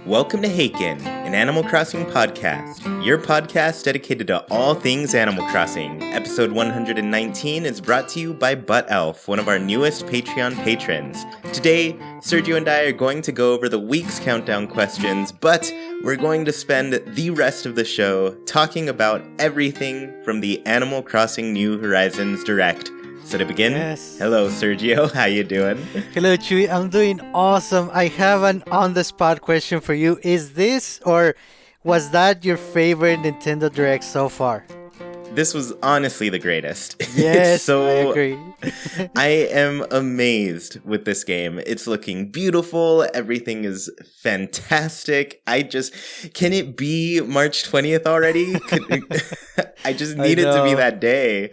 Welcome to Haken, an Animal Crossing podcast. Your podcast dedicated to all things Animal Crossing. Episode 119 is brought to you by Butt Elf, one of our newest Patreon patrons. Today, Sergio and I are going to go over the week's countdown questions, but we're going to spend the rest of the show talking about everything from the Animal Crossing New Horizons Direct. So to begin, Yes. Hello Sergio, how you doing? Hello, Chewy. I'm doing awesome. I have an on-the-spot question for you. Is this or was that your favorite Nintendo Direct so far? This was honestly the greatest. Yes, I agree. I am amazed with this game. It's looking beautiful. Everything is fantastic. Can it be March 20th already? I just need it to be that day.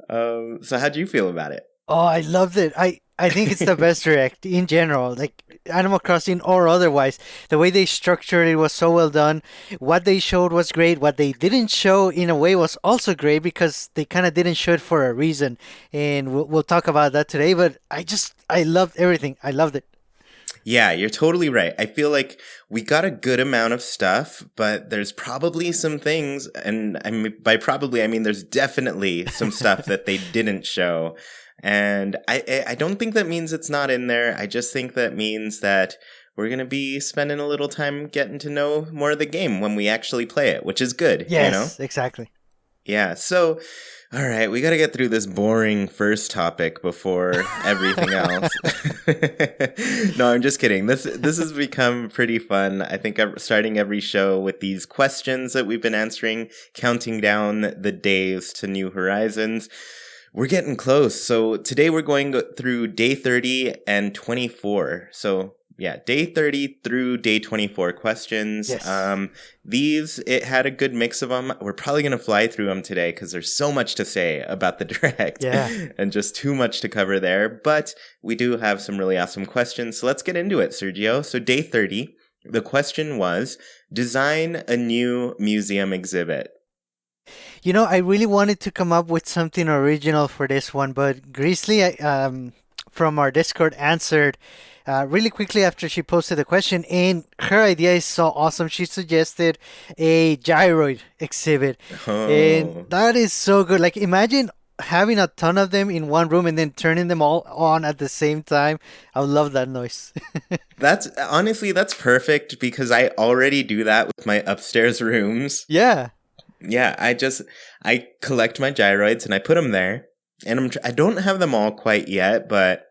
So how'd you feel about it? Oh, I loved it. I think it's the best Direct in general, like Animal Crossing or otherwise. The way they structured it was so well done. What they showed was great. What they didn't show, in a way, was also great because they kind of didn't show it for a reason. And we'll talk about that today. But I loved everything. I loved it. Yeah, you're totally right. I feel like we got a good amount of stuff, but there's probably some things, and by probably I mean there's definitely some stuff that they didn't show. And I don't think that means it's not in there. I just think that means that we're going to be spending a little time getting to know more of the game when we actually play it, which is good. Yes, exactly. Yeah, so, all right, we got to get through this boring first topic before everything else. No, I'm just kidding. This has become pretty fun. I think I'm starting every show with these questions that we've been answering, counting down the days to New Horizons. We're getting close. So today we're going through day 30 and 24. So yeah, day 30 through day 24 questions. Yes. It had a good mix of them. We're probably going to fly through them today because there's so much to say about the Direct. Yeah. And just too much to cover there. But we do have some really awesome questions. So let's get into it, Sergio. So day 30, the question was, design a new museum exhibit. You know, I really wanted to come up with something original for this one, but Grizzly from our Discord answered really quickly after she posted the question, and her idea is so awesome. She suggested a gyroid exhibit, and that is so good. Like, imagine having a ton of them in one room and then turning them all on at the same time. I would love that noise. That's perfect because I already do that with my upstairs rooms. Yeah. Yeah, I collect my gyroids and I put them there, and I don't have them all quite yet, but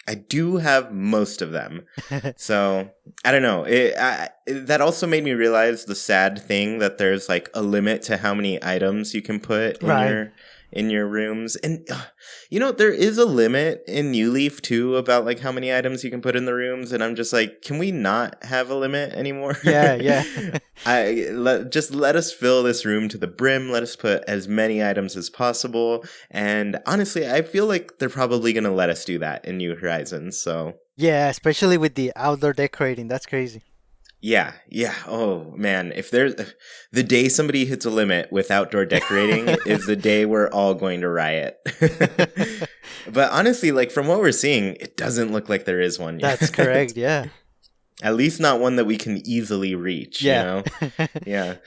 I do have most of them. So I don't know. That also made me realize the sad thing that there's like a limit to how many items you can put in your rooms. And, there is a limit in New Leaf, too, about, like, how many items you can put in the rooms. And I'm just like, can we not have a limit anymore? Yeah. Just let us fill this room to the brim. Let us put as many items as possible. And honestly, I feel like they're probably going to let us do that in New Horizons. So Yeah, especially with the outdoor decorating. That's crazy. Yeah. Oh, man. If there's the day somebody hits a limit with outdoor decorating is the day we're all going to riot. But honestly, like from what we're seeing, it doesn't look like there is one yet. That's correct. Yeah. At least not one that we can easily reach, Yeah. Yeah.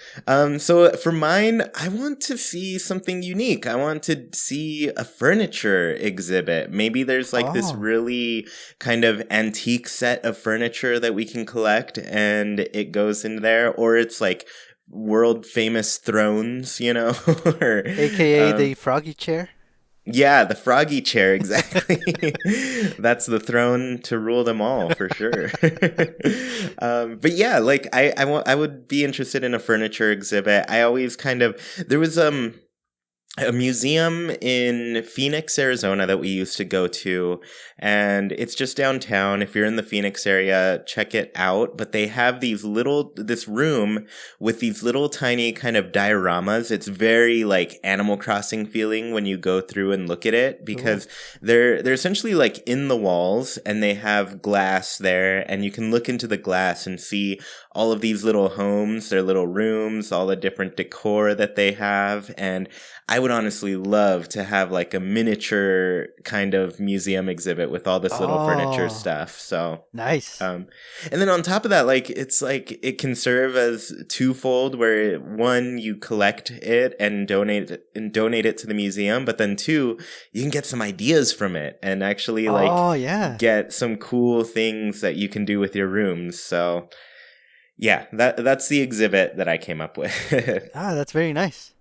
So for mine, I want to see something unique. I want to see a furniture exhibit. Maybe there's like this really kind of antique set of furniture that we can collect and it goes in there, or it's like world famous thrones, or AKA the froggy chair. Yeah, the froggy chair, exactly. That's the throne to rule them all, for sure. But yeah, like I would be interested in a furniture exhibit. I always there was a museum in Phoenix, Arizona that we used to go to, and it's just downtown. If you're in the Phoenix area, check it out. But they have this room with these little tiny kind of dioramas. It's very like Animal Crossing feeling when you go through and look at it because they're essentially like in the walls and they have glass there and you can look into the glass and see all of these little homes, their little rooms, all the different decor that they have. And I would honestly love to have like a miniature kind of museum exhibit with all this little furniture Oh, stuff. So nice. and then on top of that, like it's like it can serve as twofold where one, you collect it and donate it to the museum, but then two, you can get some ideas from it and actually like Oh, yeah. get some cool things that you can do with your rooms. So yeah, that's the exhibit that I came up with. Ah, that's very nice.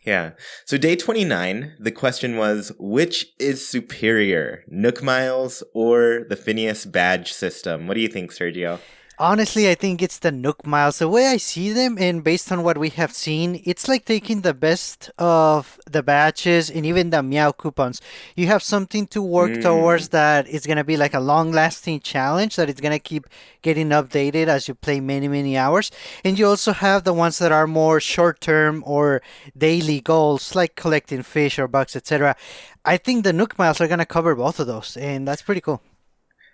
Yeah. So day 29, the question was, which is superior, Nook Miles or the Phineas badge system? What do you think, Sergio? Honestly, I think it's the Nook Miles. The way I see them, and based on what we have seen, it's like taking the best of the batches and even the Meow coupons. You have something to work towards Mm. that it's gonna be like a long-lasting challenge that it's gonna keep getting updated as you play many, many hours. And you also have the ones that are more short-term or daily goals, like collecting fish or bugs, etc. I think the Nook Miles are gonna cover both of those, and that's pretty cool.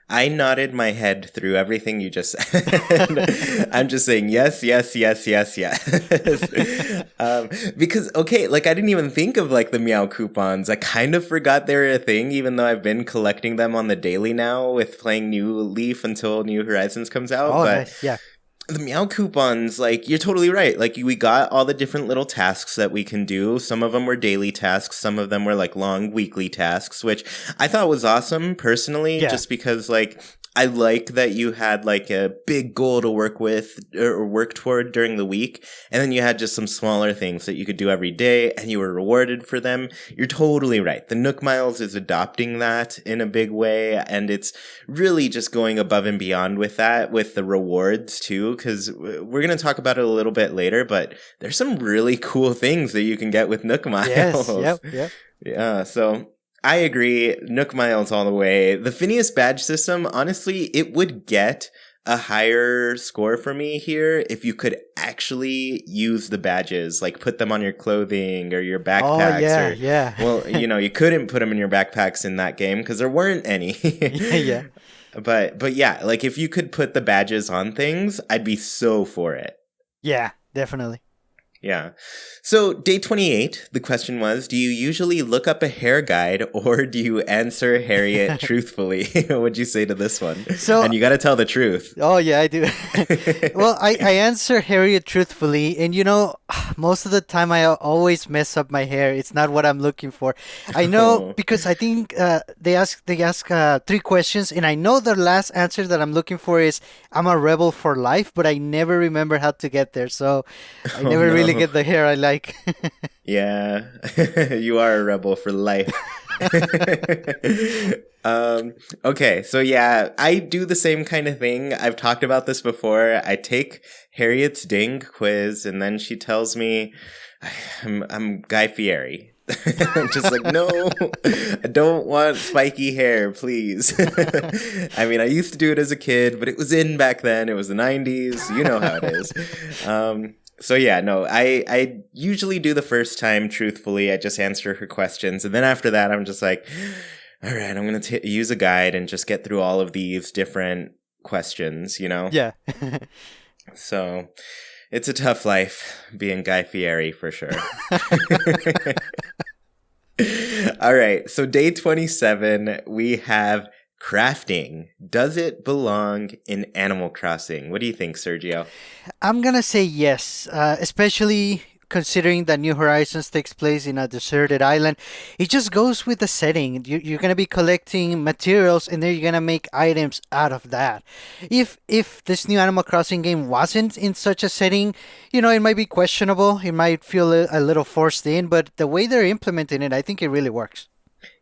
I nodded my head through everything you just said. I'm just saying yes, yes, yes, yes, yes. Because, okay, like I didn't even think of like the Meow coupons. I kind of forgot they were a thing, even though I've been collecting them on the daily now with playing New Leaf until New Horizons comes out. Oh, But nice. Yeah. the Meow coupons, like, you're totally right. Like, we got all the different little tasks that we can do. Some of them were daily tasks. Some of them were, like, long weekly tasks, which I thought was awesome, personally, Yeah. just because, like, I like that you had, like, a big goal to work with or work toward during the week. And then you had just some smaller things that you could do every day, and you were rewarded for them. You're totally right. The Nook Miles is adopting that in a big way, and it's really just going above and beyond with that, with the rewards too, because we're going to talk about it a little bit later, but there's some really cool things that you can get with Nook Yes. Miles. Yep. Yep. Yeah, so I agree. Nook Miles all the way. The Phineas badge system, honestly, it would get a higher score for me here if you could actually use the badges, like put them on your clothing or your Oh, backpacks yeah. or, Yeah. well, you couldn't put them in your backpacks in that game because there weren't any. Yeah. Yeah. But yeah, like if you could put the badges on things, I'd be so for it. Yeah. Definitely. Yeah. So, day 28, the question was, do you usually look up a hair guide or do you answer Harriet truthfully? What'd you say to this one? So, And you got to tell the truth. oh yeah, I do. Well, I answer Harriet truthfully, and most of the time I always mess up my hair. It's not what I'm looking for. I know Oh. because I think they ask three questions, and I know the last answer that I'm looking for is I'm a rebel for life, but I never remember how to get there. So I Oh never really no. get the hair I like. Yeah. You are a rebel for life. um, okay, so yeah, I do the same kind of thing. I've talked about this before. I take Harriet's Ding quiz, and then she tells me I'm Guy Fieri. I'm just like, no, I don't want spiky hair, please. I mean, I used to do it as a kid, but it was in back then. It was the 90s. You know how it is. So yeah, no, I usually do the first time truthfully. I just answer her questions. And then after that, I'm just like, all right, I'm going to use a guide and just get through all of these different questions, you know? Yeah. So it's a tough life being Guy Fieri for sure. All right, so day 27, we have crafting. Does it belong in Animal Crossing? What do you think, Sergio? I'm gonna say yes, especially considering that New Horizons takes place in a deserted island. It just goes with the setting. You're gonna be collecting materials, and then you're gonna make items out of that. If this new Animal Crossing game wasn't in such a setting, it might be questionable. It might feel a little forced in, but the way they're implementing it, I think it really works.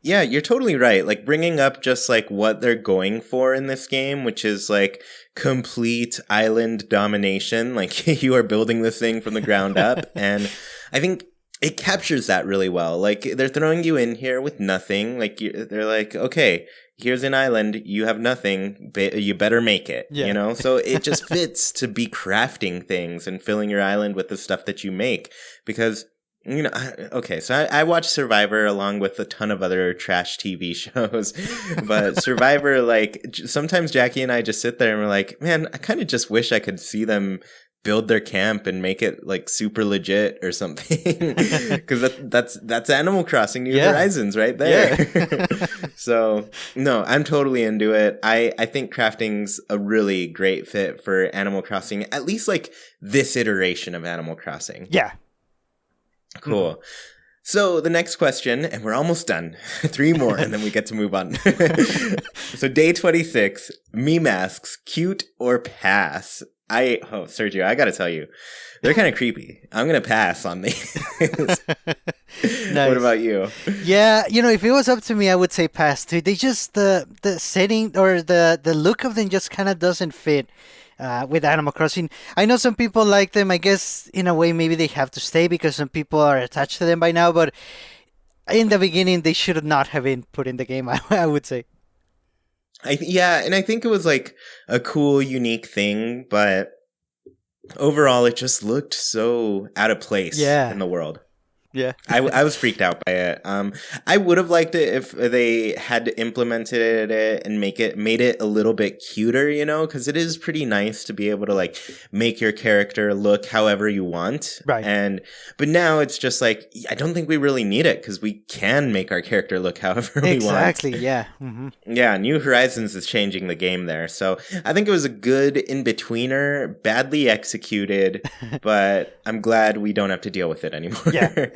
Yeah, you're totally right. Like bringing up just like what they're going for in this game, which is like complete island domination. Like you are building this thing from the ground up. And I think it captures that really well. Like they're throwing you in here with nothing. Like they're like, okay, here's an island. You have nothing. You better make it, Yeah. So it just fits to be crafting things and filling your island with the stuff that you make because okay, so I watch Survivor along with a ton of other trash TV shows, but Survivor, like, sometimes Jackie and I just sit there and we're like, man, I kind of just wish I could see them build their camp and make it like super legit or something. Because that's Animal Crossing New Horizons right there. Yeah. So no, I'm totally into it. I think crafting's a really great fit for Animal Crossing, at least like this iteration of Animal Crossing. Yeah. Cool. Mm-hmm. So the next question, and we're almost done. 3 more, and then we get to move on. So day 26, meme asks, cute or pass? Sergio, I gotta tell you, they're kind of creepy. I'm gonna pass on these. Nice. What about you? Yeah, if it was up to me, I would say pass too. They just the setting or the look of them just kind of doesn't fit with Animal Crossing. I know some people like them. I guess in a way maybe they have to stay because some people are attached to them by now. But in the beginning, they should not have been put in the game. I would say. And I think it was like a cool, unique thing, but overall, it just looked so out of place in the world. Yeah. I was freaked out by it. I would have liked it if they had implemented it and made it a little bit cuter, because it is pretty nice to be able to like make your character look however you want. Right. But now it's just like, I don't think we really need it because we can make our character look however we want. Exactly. Yeah. Mm-hmm. Yeah. New Horizons is changing the game there. So I think it was a good in-betweener, badly executed, but I'm glad we don't have to deal with it anymore. Yeah.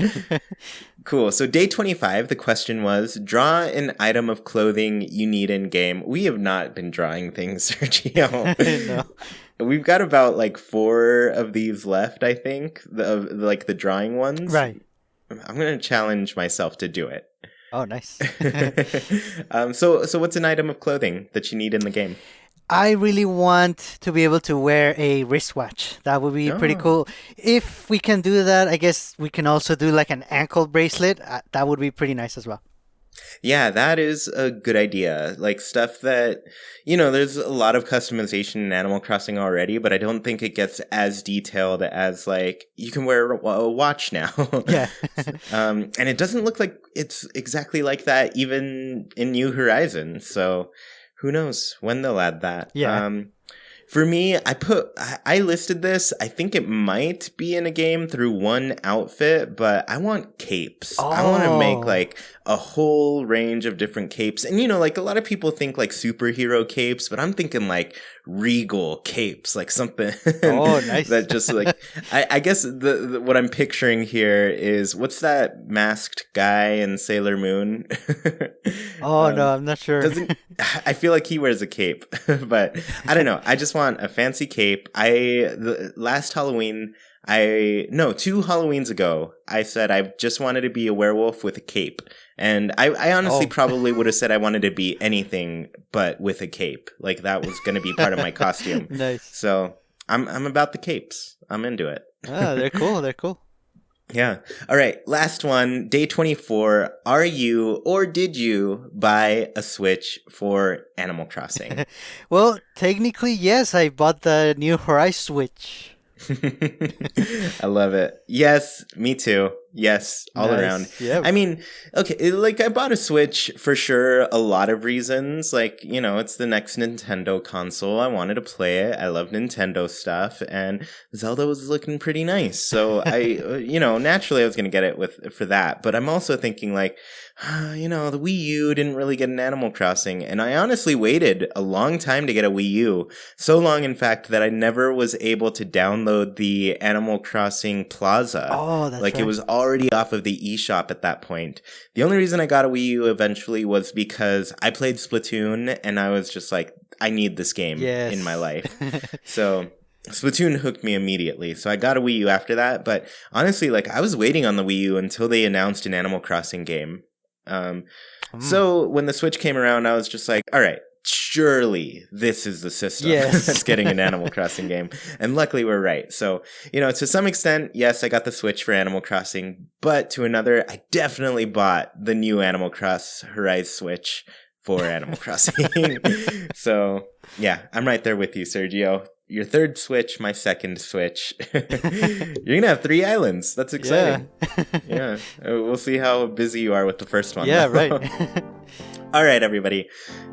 Cool. So day 25, the question was, draw an item of clothing you need in game. We have not been drawing things, Sergio. No. We've got about like 4 of these left, I think, the drawing ones. Right. I'm going to challenge myself to do it. Oh, nice. So what's an item of clothing that you need in the game? I really want to be able to wear a wristwatch. That would be pretty cool. If we can do that, I guess we can also do like an ankle bracelet. That would be pretty nice as well. Yeah, that is a good idea. Like stuff that, there's a lot of customization in Animal Crossing already, but I don't think it gets as detailed as like you can wear a watch now. Yeah. And it doesn't look like it's exactly like that even in New Horizons. So who knows when they'll add that? Yeah. For me, I listed this. I think it might be in a game through one outfit, but I want capes. I want to make like a whole range of different capes. And like a lot of people think like superhero capes, but I'm thinking like regal capes, like something nice. that just like I guess the what I'm picturing here is, what's that masked guy in Sailor Moon? No, I'm not sure. I feel like he wears a cape, but I don't know. I just want a fancy cape. Last Halloween, 2 Halloweens ago, I said I just wanted to be a werewolf with a cape. And I honestly probably would have said I wanted to be anything but with a cape. Like that was going to be part of my costume. Nice. So I'm about the capes. I'm into it. They're cool. They're cool. Yeah. All right. Last one. Day 24. Are you or did you buy a Switch for Animal Crossing? Well, technically, yes. I bought the New Horizon Switch. I love it. Yes, me too. Yes, all around. Yep. I mean, okay, like I bought a Switch for sure. A lot of reasons. Like, it's the next Nintendo console. I wanted to play it. I love Nintendo stuff, and Zelda was looking pretty nice. So I, naturally I was going to get it for that. But I'm also thinking like, the Wii U didn't really get an Animal Crossing, and I honestly waited a long time to get a Wii U. So long, in fact, that I never was able to download the Animal Crossing Plaza. Oh, that's right. It was already off of the eShop at that point. The only reason I got a Wii U eventually was because I played Splatoon, and I was just like, I need this game in my life. So Splatoon hooked me immediately. So I got a Wii U after that. But honestly, like I was waiting on the Wii U until they announced an Animal Crossing game. So when the Switch came around, I was just like, all right, surely this is the system that's getting an Animal Crossing game. And luckily we're right. So, to some extent, yes, I got the Switch for Animal Crossing, but to another, I definitely bought the new Animal Cross Horizon Switch for Animal Crossing. So yeah, I'm right there with you, Sergio. Your third Switch, my second Switch. You're gonna have 3 islands. That's exciting. Yeah. We'll see how busy you are with the first one. Yeah, right. All right, everybody,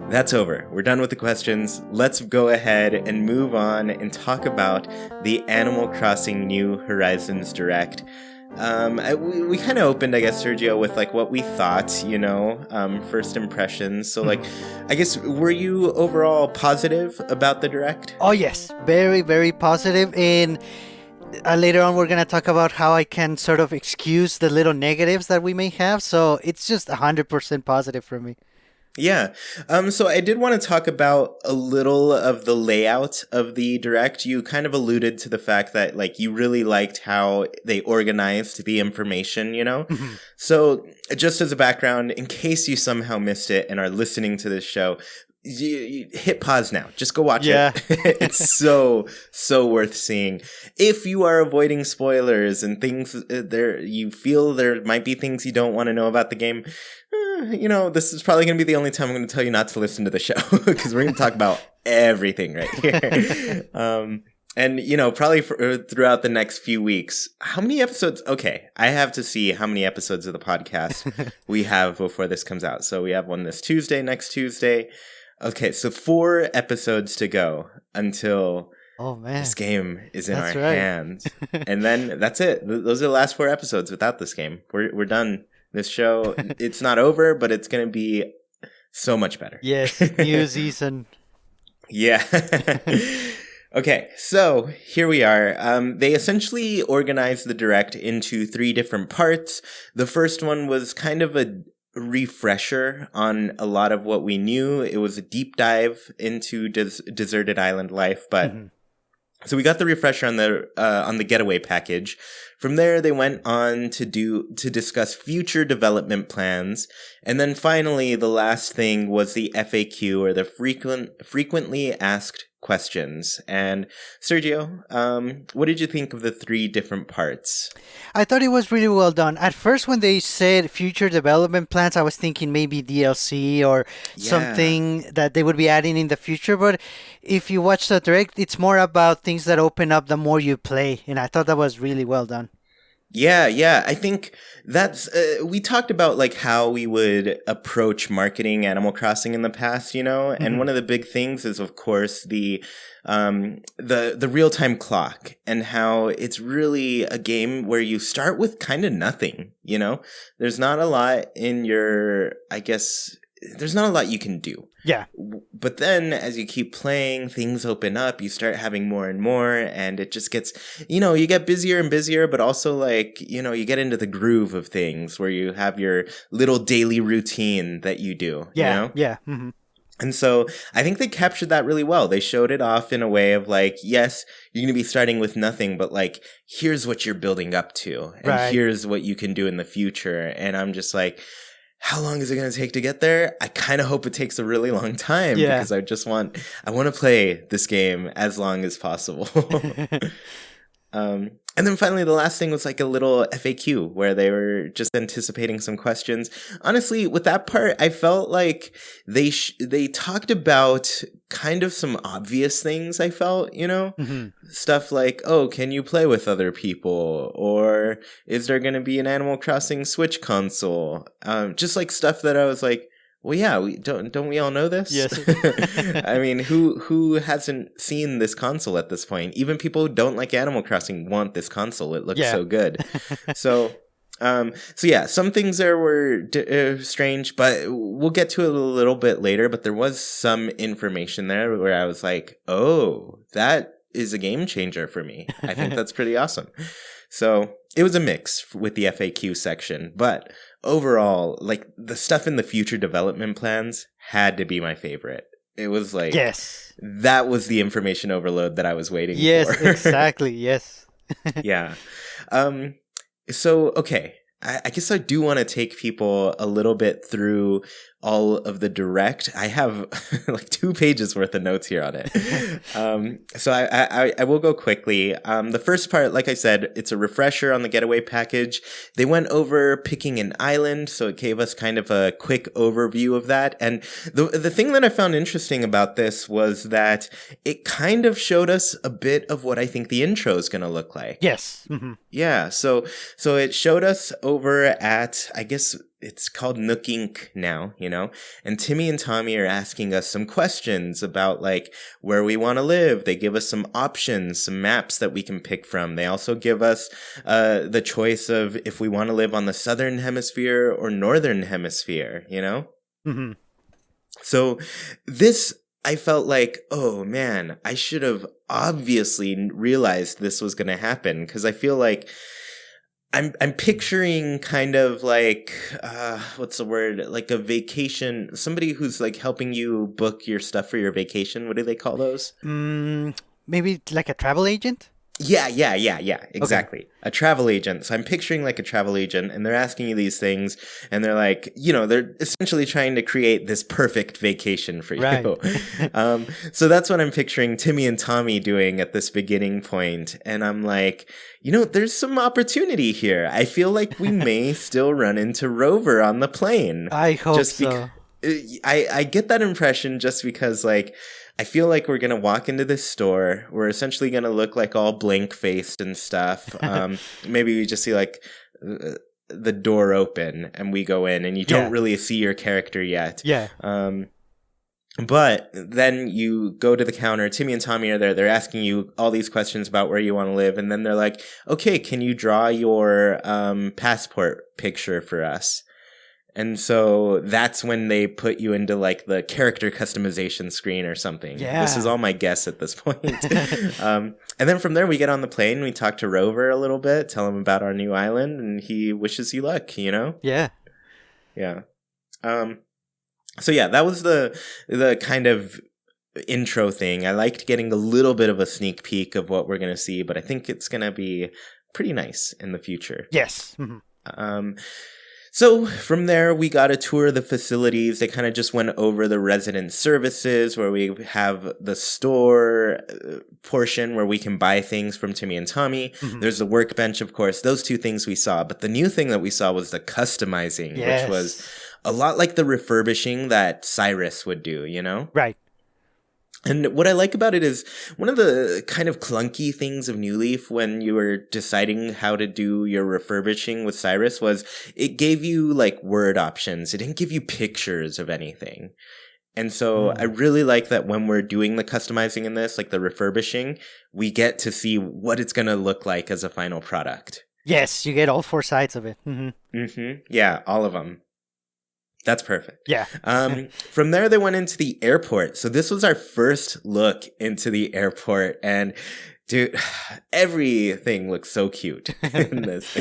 that's over. We're done with the questions. Let's go ahead and move on and talk about the Animal Crossing New Horizons Direct. We kind of opened, I guess, Sergio, with like what we thought, first impressions. So, like, I guess, were you overall positive about the Direct? Oh, yes. Very, very positive. And later on, we're going to talk about how I can sort of excuse the little negatives that we may have. So it's just 100% positive for me. Yeah. So I did want to talk about a little of the layout of the Direct. You kind of alluded to the fact that, like, you really liked how they organized the information, So just as a background, in case you somehow missed it and are listening to this show, you hit pause now. Just go watch it. It's so worth seeing. If you are avoiding spoilers and things you feel there might be things you don't want to know about the game, this is probably going to be the only time I'm going to tell you not to listen to the show, because we're going to talk about everything right here. And, probably throughout the next few weeks, how many episodes? Okay, I have to see how many episodes of the podcast we have before this comes out. So we have one this Tuesday, next Tuesday. Okay, so 4 episodes to go until this game is in our hands. And then that's it. Those are the last 4 episodes without this game. We're done. This show, it's not over, but it's going to be so much better. Yes, new season. Yeah. Okay, so here we are. They essentially organized the Direct into 3 different parts. The first one was kind of a refresher on a lot of what we knew. It was a deep dive into deserted island life, but so we got the refresher on the getaway package. From there, they went on to discuss future development plans, and then finally, the last thing was the FAQ, or the frequently asked questions. And Sergio, what did you think of the 3 different parts? I thought it was really well done. At first, when they said future development plans, I was thinking maybe DLC or something that they would be adding in the future. But if you watch the Direct, it's more about things that open up the more you play. And I thought that was really well done. Yeah. I think that's, we talked about like how we would approach marketing Animal Crossing in the past, and one of the big things is, of course, the real-time clock, and how it's really a game where you start with kind of nothing, There's not a lot there's not a lot you can do. Yeah. But then as you keep playing, things open up, you start having more and more, and it just gets, you get busier and busier, but also like, you get into the groove of things where you have your little daily routine that you do. Yeah. Yeah. Mm-hmm. And so I think they captured that really well. They showed it off in a way of like, yes, you're going to be starting with nothing, but like, here's what you're building up to, and here's what you can do in the future. And I'm just like, how long is it going to take to get there? I kind of hope it takes a really long time, because I want to play this game as long as possible. And then finally, the last thing was like a little FAQ where they were just anticipating some questions. Honestly, with that part, I felt like they talked about kind of some obvious things, I felt, Stuff like, oh, can you play with other people? Or is there going to be an Animal Crossing Switch console? Just like stuff that I was like, well, yeah, don't we all know this? Yes. I mean, who hasn't seen this console at this point? Even people who don't like Animal Crossing want this console. It looks so good. So yeah, some things there were strange, but we'll get to it a little bit later. But there was some information there where I was like, oh, that is a game changer for me. I think that's pretty awesome. So it was a mix with the FAQ section, but overall, like the stuff in the future development plans had to be my favorite. It was like, that was the information overload that I was waiting for. Yes, exactly. Yes. Yeah. So, okay. I guess I do want to take people a little bit through all of the Direct. I have like 2 pages worth of notes here on it. So I will go quickly. The first part, like I said, it's a refresher on the getaway package. They went over picking an island, so it gave us kind of a quick overview of that. And the thing that I found interesting about this was that it kind of showed us a bit of what I think the intro is going to look like. Yes. Mm-hmm. Yeah. So it showed us over at, I guess it's called Nook Inc. now, and Timmy and Tommy are asking us some questions about like where we want to live. They give us some options, some maps that we can pick from. They also give us the choice of if we want to live on the southern hemisphere or northern hemisphere, Mm-hmm. So this, I felt like, oh man, I should have obviously realized this was going to happen, because I feel like I'm picturing kind of like what's the word, like a vacation, somebody who's like helping you book your stuff for your vacation. What do they call those? Maybe like a travel agent? Yeah, Okay. exactly. A travel agent. So I'm picturing like a travel agent, and they're asking you these things, and they're like, they're essentially trying to create this perfect vacation for Right. you. So that's what I'm picturing Timmy and Tommy doing at this beginning point. And I'm like, there's some opportunity here. I feel like we may still run into Rover on the plane. I hope Just because so. I get that impression, just because like I feel like we're gonna walk into this store. We're essentially gonna look like all blank faced and stuff. Maybe we just see like the door open and we go in, and you don't Yeah. really see your character yet. Yeah. But then you go to the counter. Timmy and Tommy are there. They're asking you all these questions about where you want to live, and then they're like, "Okay, can you draw your passport picture for us?" And so that's when they put you into like the character customization screen or something. This is Yeah. all my guess at this point. And then from there, we get on the plane. We talk to Rover a little bit, tell him about our new island, and he wishes you luck, Yeah. Yeah. So yeah, that was the kind of intro thing. I liked getting a little bit of a sneak peek of what we're going to see, but I think it's going to be pretty nice in the future. Yes. Mm-hmm. So from there, we got a tour of the facilities. They kind of just went over the resident services, where we have the store portion where we can buy things from Timmy and Tommy. Mm-hmm. There's the workbench, of course. Those two things we saw. But the new thing that we saw was the customizing, which was Yes. a lot like the refurbishing that Cyrus would do, Right. And what I like about it is one of the kind of clunky things of New Leaf when you were deciding how to do your refurbishing with Cyrus was it gave you like word options. It didn't give you pictures of anything. And so I really like that when we're doing the customizing in this, like the refurbishing, we get to see what it's going to look like as a final product. Yes, you get all four sides of it. Mm-hmm. Yeah, all of them. That's perfect. Yeah. From there, they went into the airport. So this was our first look into the airport. And dude, everything looks so cute in this.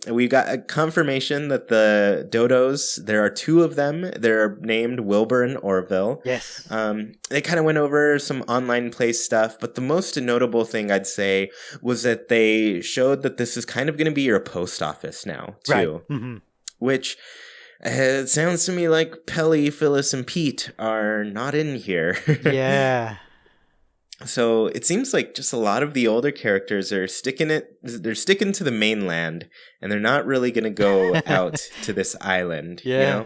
We got a confirmation that the dodos, there are two of them. They're named Wilbur and Orville. Yes. They kind of went over some online play stuff, but the most notable thing I'd say was that they showed that this is kind of going to be your post office now, too. Right. Mm-hmm. Which... it sounds to me like Pelly, Phyllis, and Pete are not in here. Yeah. So it seems like just a lot of the older characters are sticking to the mainland, and they're not really going to go out to this island, Yeah.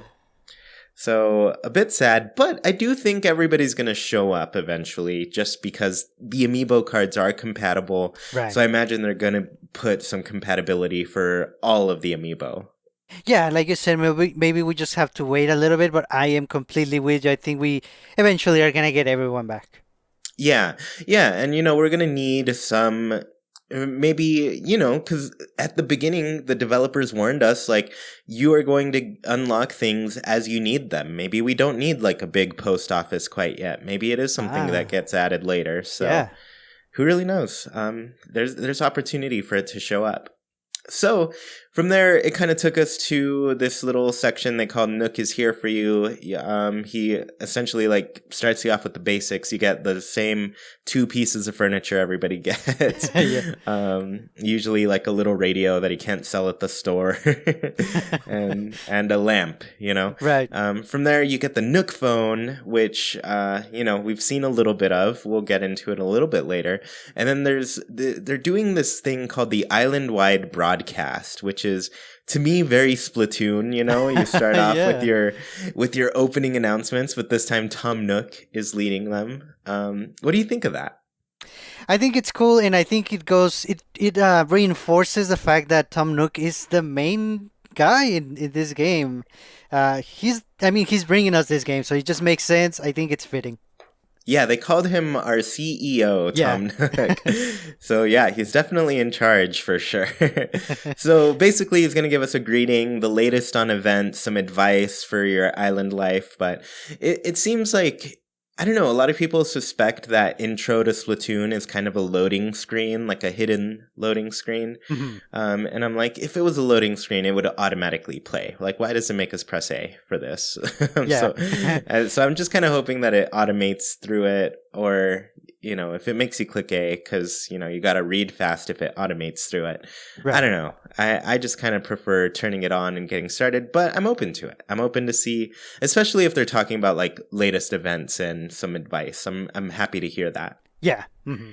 So a bit sad, but I do think everybody's going to show up eventually, just because the amiibo cards are compatible. Right. So I imagine they're going to put some compatibility for all of the amiibo. Yeah, like you said, maybe we just have to wait a little bit, but I am completely with you. I think we eventually are gonna get everyone back. Yeah, and we're gonna need some, maybe, because at the beginning the developers warned us like you are going to unlock things as you need them. Maybe we don't need like a big post office quite yet. Maybe it is something that gets added later. So yeah. Who really knows? There's opportunity for it to show up. So from there, it kind of took us to this little section they call Nook is here for you. He essentially like starts you off with the basics. You get the same two pieces of furniture everybody gets. Yeah. Usually like a little radio that he can't sell at the store and a lamp, Right. From there, you get the Nook phone, which, we've seen a little bit of. We'll get into it a little bit later. And then they're doing this thing called the Island-Wide Broadcast, which is, to me, very Splatoon. You start off Yeah. with your opening announcements, but this time Tom Nook is leading them. What do you think of that? I think it's cool, and I think it reinforces the fact that Tom Nook is the main guy in this game. He's bringing us this game, so it just makes sense. I think it's fitting. Yeah, they called him our CEO, Yeah. Tom Nook. So yeah, he's definitely in charge for sure. So basically, he's going to give us a greeting, the latest on events, some advice for your island life. But it seems like, I don't know, a lot of people suspect that intro to Splatoon is kind of a loading screen, like a hidden loading screen. Mhm. And I'm like, if it was a loading screen, it would automatically play. Like, why does it make us press A for this? Yeah. So I'm just kind of hoping that it automates through it, or, if it makes you click A, because, you got to read fast if it automates through it. I Right. don't know. I just kind of prefer turning it on and getting started, but I'm open to it. I'm open to see, especially if they're talking about like latest events and some advice. I'm happy to hear that. Yeah. Hmm.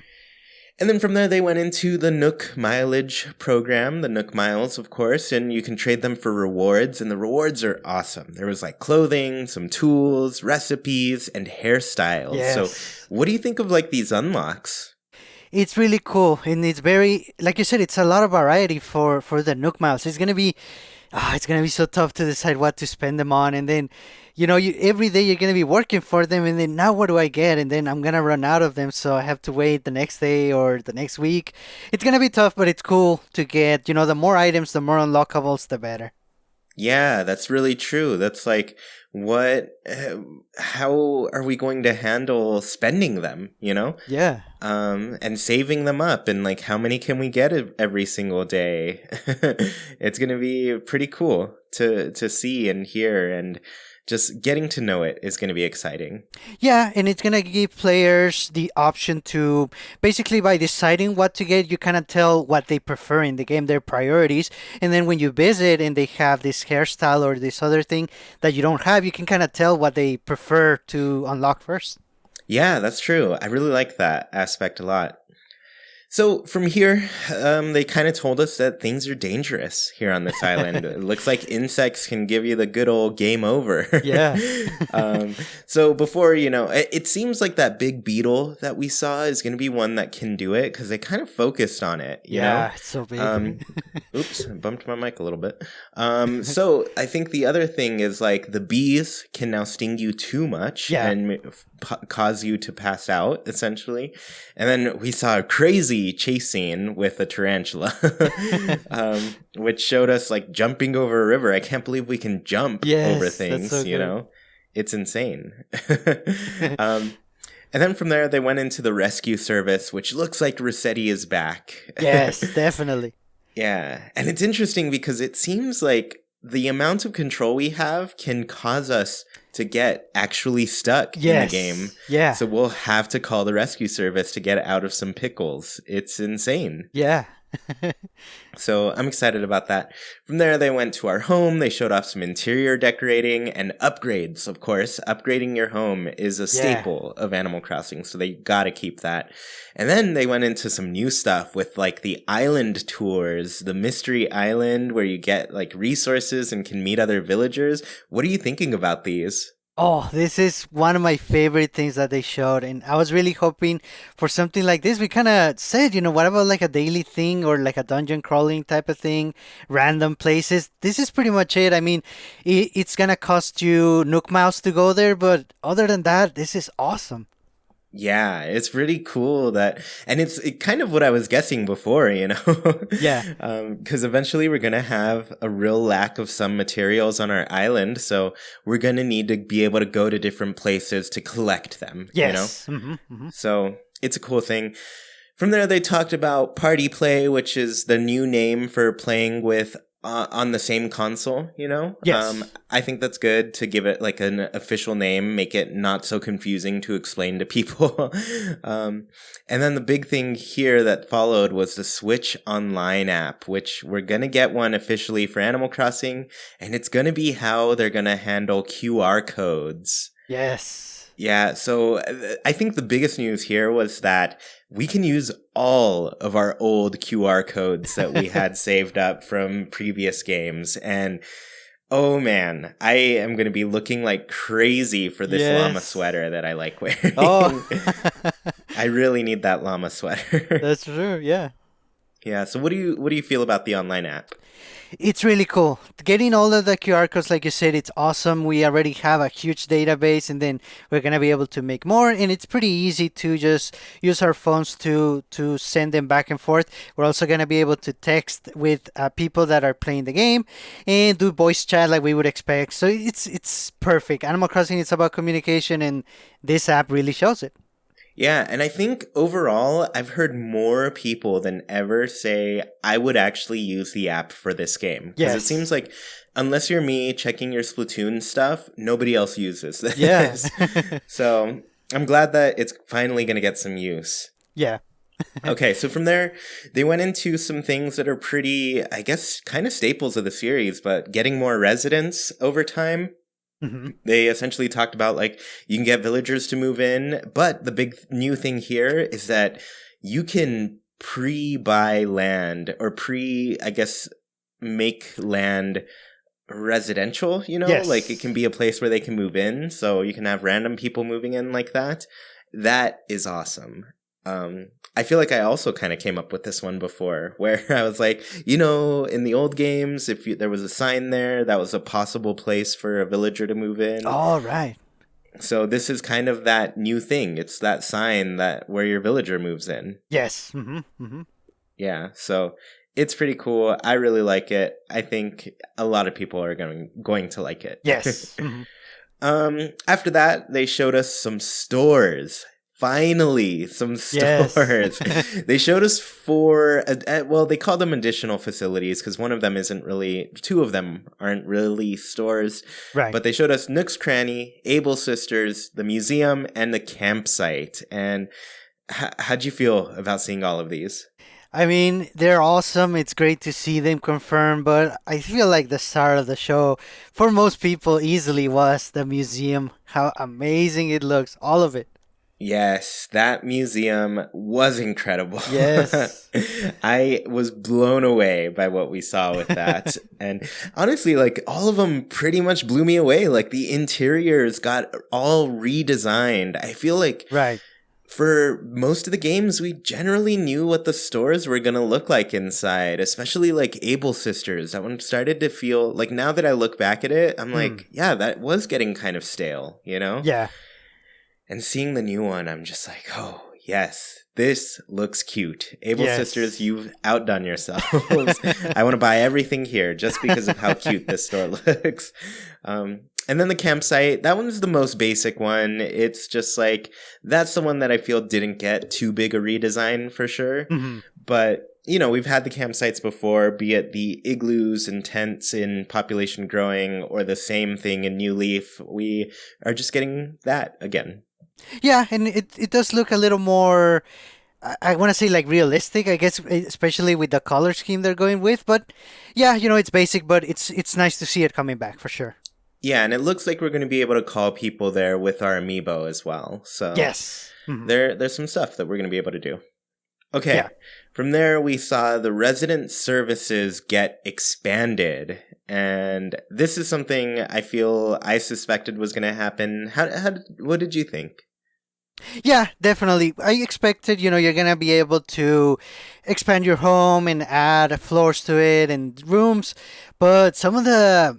And then from there, they went into the Nook mileage program, the Nook miles, of course, and you can trade them for rewards, and the rewards are awesome. There was like clothing, some tools, recipes, and hairstyles. So Yes. what do you think of like these unlocks? It's really cool, and it's very, like you said, it's a lot of variety for the Nook Miles. It's gonna be so tough to decide what to spend them on, and then, you every day you're gonna be working for them, and then now what do I get? And then I'm gonna run out of them, so I have to wait the next day or the next week. It's gonna be tough, but it's cool to get. The more items, the more unlockables, the better. Yeah, that's really true. That's like, what, how are we going to handle spending them, Yeah. and saving them up, and like, how many can we get every single day? It's going to be pretty cool to see and hear, and just getting to know it is going to be exciting. Yeah, and it's gonna give players the option to basically by deciding what to get, you kind of tell what they prefer in the game, their priorities, and then when you visit and they have this hairstyle or this other thing that you don't have, you can kind of tell what they prefer to unlock first. Yeah, that's true. I really like that aspect a lot. So from here, they kind of told us that things are dangerous here on this island. It looks like insects can give you the good old game over. Yeah. um, so before, it seems like that big beetle that we saw is going to be one that can do it, because they kind of focused on it, Yeah, it's so big. Oops, I bumped my mic a little bit. So I think the other thing is like the bees can now sting you too much Yeah. and cause you to pass out, essentially. And then we saw a crazy chase scene with a tarantula, which showed us like jumping over a river. I can't believe we can jump Yes, over that's things, so good. It's insane. And then from there, they went into the rescue service, which looks like Rossetti is back. Yes, definitely. Yeah. And it's interesting because it seems like the amount of control we have can cause us to get actually stuck in the game. Yes. Yeah. So we'll have to call the rescue service to get out of some pickles. It's insane. Yeah. So I'm excited about that. From there, they went to our home. They showed off some interior decorating and upgrades, of course. Upgrading your home is a Yeah. staple of Animal Crossing, so they gotta keep that. And then they went into some new stuff with like the island tours, the mystery island where you get like resources and can meet other villagers. What are you thinking about these? Oh, this is one of my favorite things that they showed, and I was really hoping for something like this. We kind of said, what about like a daily thing or like a dungeon crawling type of thing, random places. This is pretty much it. I mean, it's gonna cost you Nook Miles to go there, but other than that, this is awesome. Yeah, it's really cool and it's kind of what I was guessing before, Yeah. Because eventually we're going to have a real lack of some materials on our island. So we're going to need to be able to go to different places to collect them, Yes. Hmm. Hmm. So it's a cool thing. From there, they talked about Party Play, which is the new name for playing with on the same console, Yes. I think that's good to give it like an official name, make it not so confusing to explain to people. And then the big thing here that followed was the Switch Online app, which we're going to get one officially for Animal Crossing, and it's going to be how they're going to handle QR codes. Yes. Yeah, so I think the biggest news here was that we can use all of our old QR codes that we had saved up from previous games. And oh man, I am going to be looking like crazy for this llama Yes. sweater that I like wearing. Oh, I really need that llama sweater. that's true. Yeah. Yeah, so what do you feel about the online app? It's really cool. Getting all of the QR codes, like you said, it's awesome. We already have a huge database, and then we're gonna be able to make more. And it's pretty easy to just use our phones to send them back and forth. We're also gonna be able to text with people that are playing the game, and do voice chat like we would expect. So it's perfect. Animal Crossing is about communication, and this app really shows it. Yeah, and I think overall, I've heard more people than ever say, I would actually use the app for this game. Because it Yes. seems like, unless you're me checking your Splatoon stuff, nobody else uses Yeah. this. So I'm glad that it's finally going to get some use. Yeah. Okay, so from there, they went into some things that are pretty, I guess, kind of staples of the series, but getting more residents over time. Hmm. They essentially talked about like you can get villagers to move in, but the big new thing here is that you can pre-buy land or I guess, make land residential, like it Yes. can be a place where they can move in. So you can have random people moving in like that. That is awesome. I feel like I also kind of came up with this one before where I was like, in the old games, if there was a sign there, that was a possible place for a villager to move in. All right. So this is kind of that new thing. It's that sign that where your villager moves in. Yes. Hmm. Hmm. Yeah. So it's pretty cool. I really like it. I think a lot of people are going to like it. Yes. Hmm. After that, they showed us some stores. Finally, some Yes. stores. They showed us four, well, they call them additional facilities because one of them isn't really, two of them aren't really stores. Right. But they showed us Nook's Cranny, Able Sisters, the museum, and the campsite. And how'd you feel about seeing all of these? I mean, they're awesome. It's great to see them confirmed, but I feel like the star of the show for most people easily was the museum. How amazing it looks. All of it. Yes, that museum was incredible. Yes. I was blown away by what we saw with that. And honestly, like all of them pretty much blew me away. Like the interiors got all redesigned. I feel like Right. for most of the games, we generally knew what the stores were going to look like inside, especially like Able Sisters. That one started to feel like now that I look back at it, I'm Hmm. like, yeah, that was getting kind of stale, you know? Yeah. And seeing the new one, I'm just like, oh, yes, this looks cute. Able Sisters, Yes. you've outdone yourselves. I want to buy everything here just because of how cute this store looks. And then the campsite, that one's the most basic one. It's just like, that's the one that I feel didn't get too big a redesign for sure. Hmm. But, we've had the campsites before, be it the igloos and tents in Population Growing or the same thing in New Leaf. We are just getting that again. Yeah, and it does look a little more. I want to say like realistic, I guess, especially with the color scheme they're going with. But yeah, it's basic, but it's nice to see it coming back for sure. Yeah, and it looks like we're going to be able to call people there with our amiibo as well. So Yes. Hmm. there's some stuff that we're going to be able to do. Okay. Yeah. From there, we saw the resident services get expanded. And this is something I feel I suspected was going to happen. What did you think? Yeah, definitely. I expected, you're gonna be able to expand your home and add floors to it and rooms, but some of the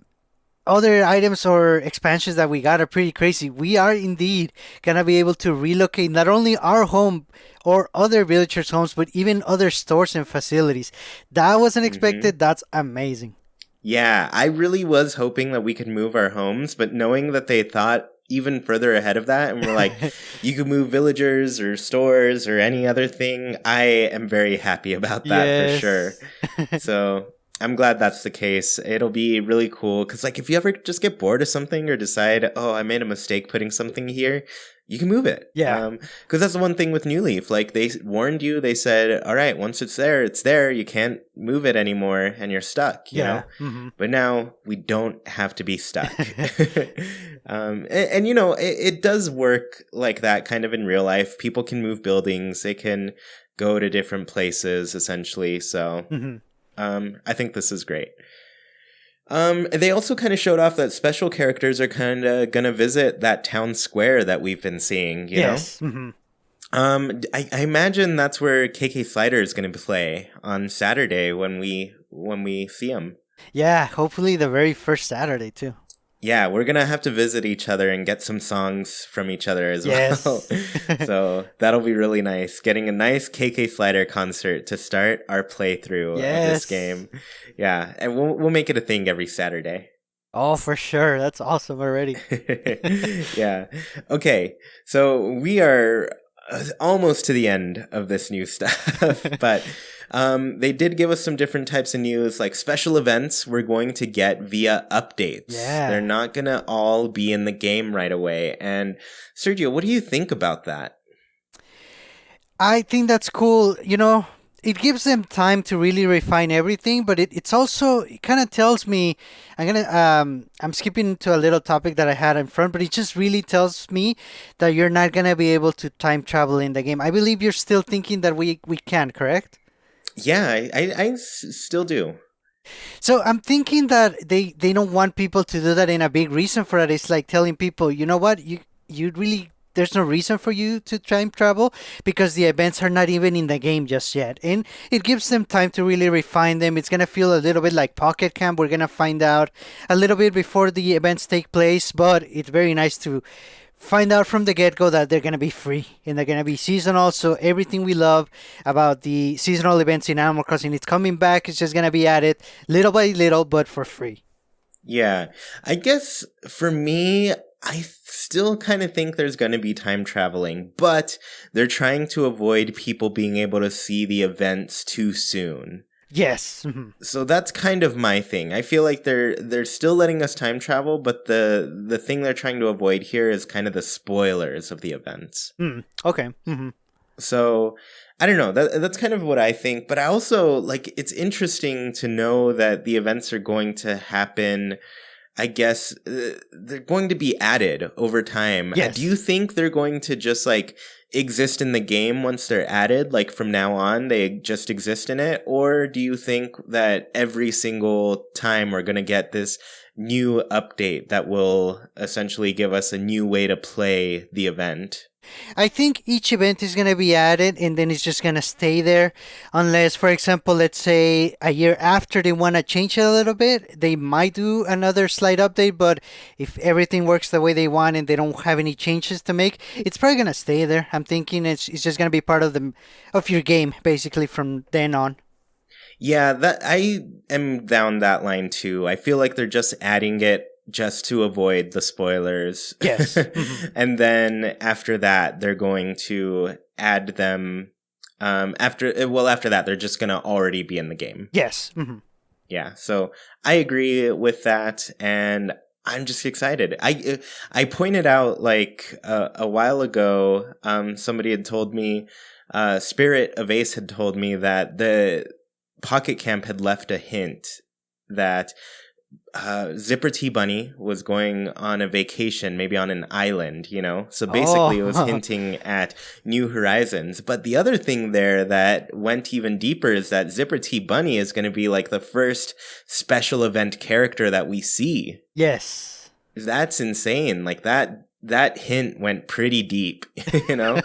other items or expansions that we got are pretty crazy. We are indeed gonna be able to relocate not only our home or other villagers' homes, but even other stores and facilities. That wasn't Mm-hmm. expected. That's amazing. Yeah, I really was hoping that we could move our homes, but knowing that they thought even further ahead of that and we're like, you could move villagers or stores or any other thing, I am very happy about that for sure. Yes. So I'm glad that's the case. It'll be really cool because, like, if you ever just get bored of something or decide, oh, I made a mistake putting something here, you can move it. Yeah. Because that's the one thing with New Leaf. Like, they warned you, they said, all right, once it's there, it's there. You can't move it anymore and you're stuck, Yeah. Hmm. But now we don't have to be stuck. It does work like that kind of in real life. People can move buildings, they can go to different places essentially. So Hmm. I think this is great. They also kind of showed off that special characters are kind of gonna visit that town square that we've been seeing, you know? Yes. Hmm. I imagine that's where KK Slider is gonna play on Saturday when we see him. Yeah, hopefully the very first Saturday too. Yeah, we're gonna have to visit each other and get some songs from each other as well. Yes. So that'll be really nice. Getting a nice KK Slider concert to start our playthrough of this Yes. game. Yeah, and we'll make it a thing every Saturday. Oh, for sure. That's awesome already. Yeah. Okay. So we are almost to the end of this new stuff, but they did give us some different types of news, like special events we're going to get via updates. They're Yeah. not going to all be in the game right away. And Sergio, what do you think about that? I think that's cool. It gives them time to really refine everything, but it's also, it kind of tells me, I'm skipping to a little topic that I had in front, but it just really tells me that you're not gonna be able to time travel in the game. I believe you're still thinking that we can, correct? Yeah, I still do. So I'm thinking that they don't want people to do that, and a big reason for that is like telling people, you know what, you really, there's no reason for you to time travel because the events are not even in the game just yet, and it gives them time to really refine them. It's gonna feel a little bit like Pocket Camp. We're gonna find out a little bit before the events take place, but it's very nice to find out from the get-go that they're going to be free and they're going to be seasonal. So everything we love about the seasonal events in Animal Crossing, it's coming back. It's just going to be added little by little, but for free. Yeah, I guess for me, I still kind of think there's going to be time traveling, but they're trying to avoid people being able to see the events too soon. Yes. Mhm. So that's kind of my thing. I feel like they're still letting us time travel, but the thing they're trying to avoid here is kind of the spoilers of the events. Okay. Hmm. So I don't know. That's kind of what I think. But I also like it's interesting to know that the events are going to happen. I guess they're going to be added over time. Do you Yes. think they're going to just like exist in the game once they're added? Like from now on, they just exist in it? Or do you think that every single time we're going to get this new update that will essentially give us a new way to play the event? I think each event is going to be added and then it's just going to stay there. Unless, for example, let's say a year after they want to change it a little bit, they might do another slight update. But if everything works the way they want and they don't have any changes to make, it's probably going to stay there. I'm thinking it's just going to be part of of your game basically from then on. Yeah, that I am down that line too. I feel like they're just adding it just to avoid the spoilers. Yes. Hmm. And then after that, they're going to add them after that, they're just going to already be in the game. Yes. Hmm. Yeah. So I agree with that and I'm just excited. I pointed out like a while ago somebody had told me Spirit of Ace had told me that the Pocket Camp had left a hint that Zipper T Bunny was going on a vacation, maybe on an island, you know? So basically, it was Oh, hinting at New Horizons. But the other thing there that went even deeper is that Zipper T Bunny is going to be like the first special event character that we see. yes. That's insane. Like that hint went pretty deep, you know?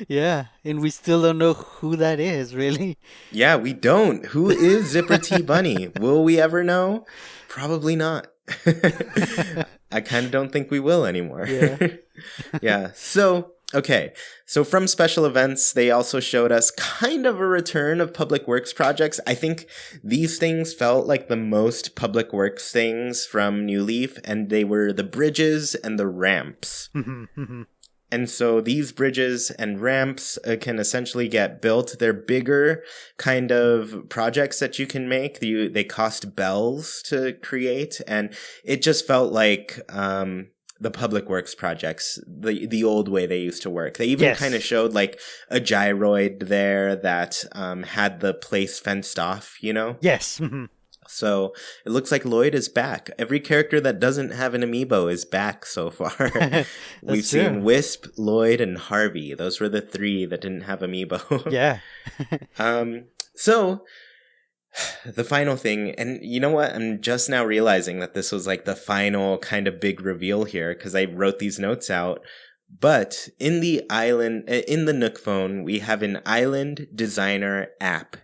Yeah. And we still don't know who that is, really. Yeah, we don't. Who is Zipper T Bunny? Will we ever know? Probably not. I kind of don't think we will anymore. Yeah. Yeah. So, okay. So from special events, they also showed us kind of a return of public works projects. I think these things felt like the most public works things from New Leaf, and they were the bridges and the ramps. And so these bridges and ramps can essentially get built. They're bigger kind of projects that you can make. They cost bells to create. And it just felt like the public works projects, the old way they used to work. They even kind of Yes. showed like a gyroid there that had the place fenced off, you know? Yes. So it looks like Lloyd is back. Every character that doesn't have an amiibo is back so far. We've That's seen true. Wisp, Lloyd, and Harvey. Those were the three that didn't have amiibo. Yeah. So the final thing, and you know what? I'm just now realizing that this was like the final kind of big reveal here because I wrote these notes out. But in the Nook phone, we have an island designer app.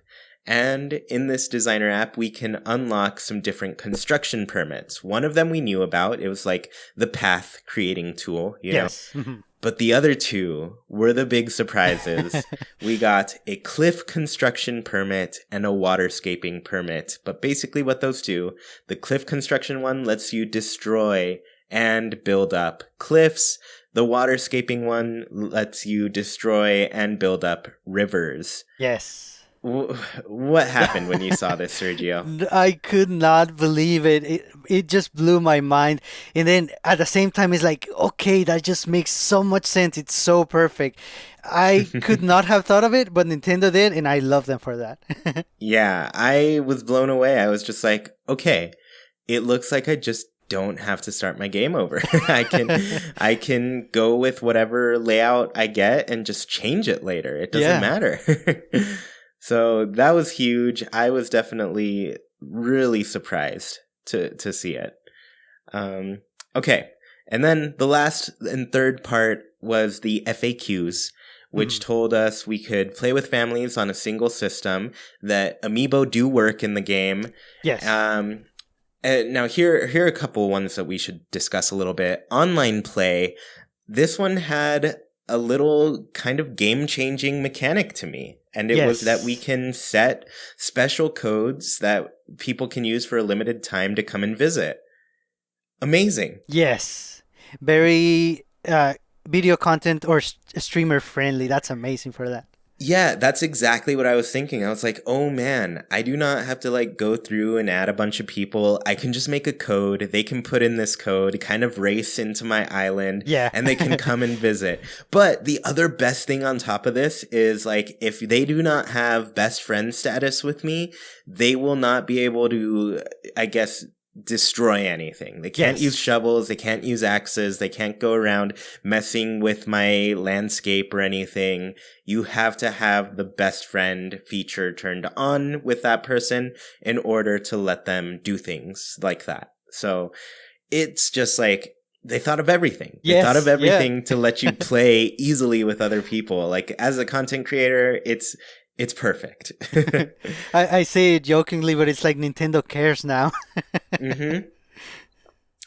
And in this designer app, we can unlock some different construction permits. One of them we knew about. It was like the path creating tool, you know. Yes. Mhm. But the other two were the big surprises. We got a cliff construction permit and a waterscaping permit. But basically what those do, the cliff construction one lets you destroy and build up cliffs. The waterscaping one lets you destroy and build up rivers. Yes. What happened when you saw this, Sergio? I could not believe it. It just blew my mind. And then at the same time, it's like, okay, that just makes so much sense. It's so perfect. I could not have thought of it, but Nintendo did, and I love them for that. Yeah, I was blown away. I was just like, okay, it looks like I just don't have to start my game over. I can go with whatever layout I get and just change it later. It doesn't Yeah. matter. So that was huge. I was definitely really surprised to see it. Okay. And then the last and third part was the FAQs, which told us we could play with families on a single system, that amiibo do work in the game. Yes. Now, here are a couple ones that we should discuss a little bit. Online play. This one had a little kind of game-changing mechanic to me. And it was that we can set special codes that people can use for a limited time to come and visit. Amazing. Yes. Very video content or streamer friendly. That's amazing for that. Yeah, that's exactly what I was thinking. I was like, oh man, I do not have to like go through and add a bunch of people. I can just make a code. They can put in this code, kind of race into my island, and they can come and visit. But the other best thing on top of this is like, if they do not have best friend status with me, they will not be able to, I guess, destroy anything. They can't use shovels, they can't use axes, they can't go around messing with my landscape or anything. You have to have the best friend feature turned on with that person in order to let them do things like that. So it's just like they thought of everything. They thought of everything to let you play easily with other people. Like as a content creator, it's perfect. I say it jokingly, but it's like Nintendo cares now.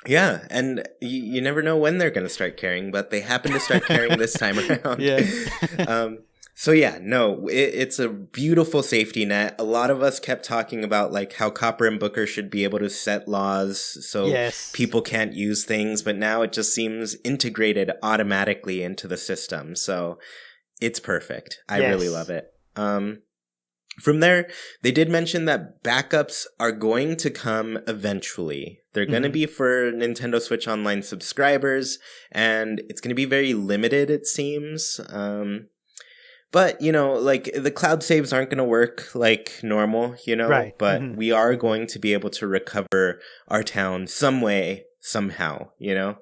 Yeah, and you never know when they're going to start caring, but they happen to start caring this time around. So yeah, no, it's a beautiful safety net. A lot of us kept talking about like how Copper and Booker should be able to set laws so people can't use things, but now it just seems integrated automatically into the system. So it's perfect. I really love it. From there, they did mention that backups are going to come eventually. They're going to be for Nintendo Switch Online subscribers, and it's going to be very limited, it seems. But, you know, like, the cloud saves aren't going to work like normal, you know? Right. But we are going to be able to recover our town some way, somehow, you know?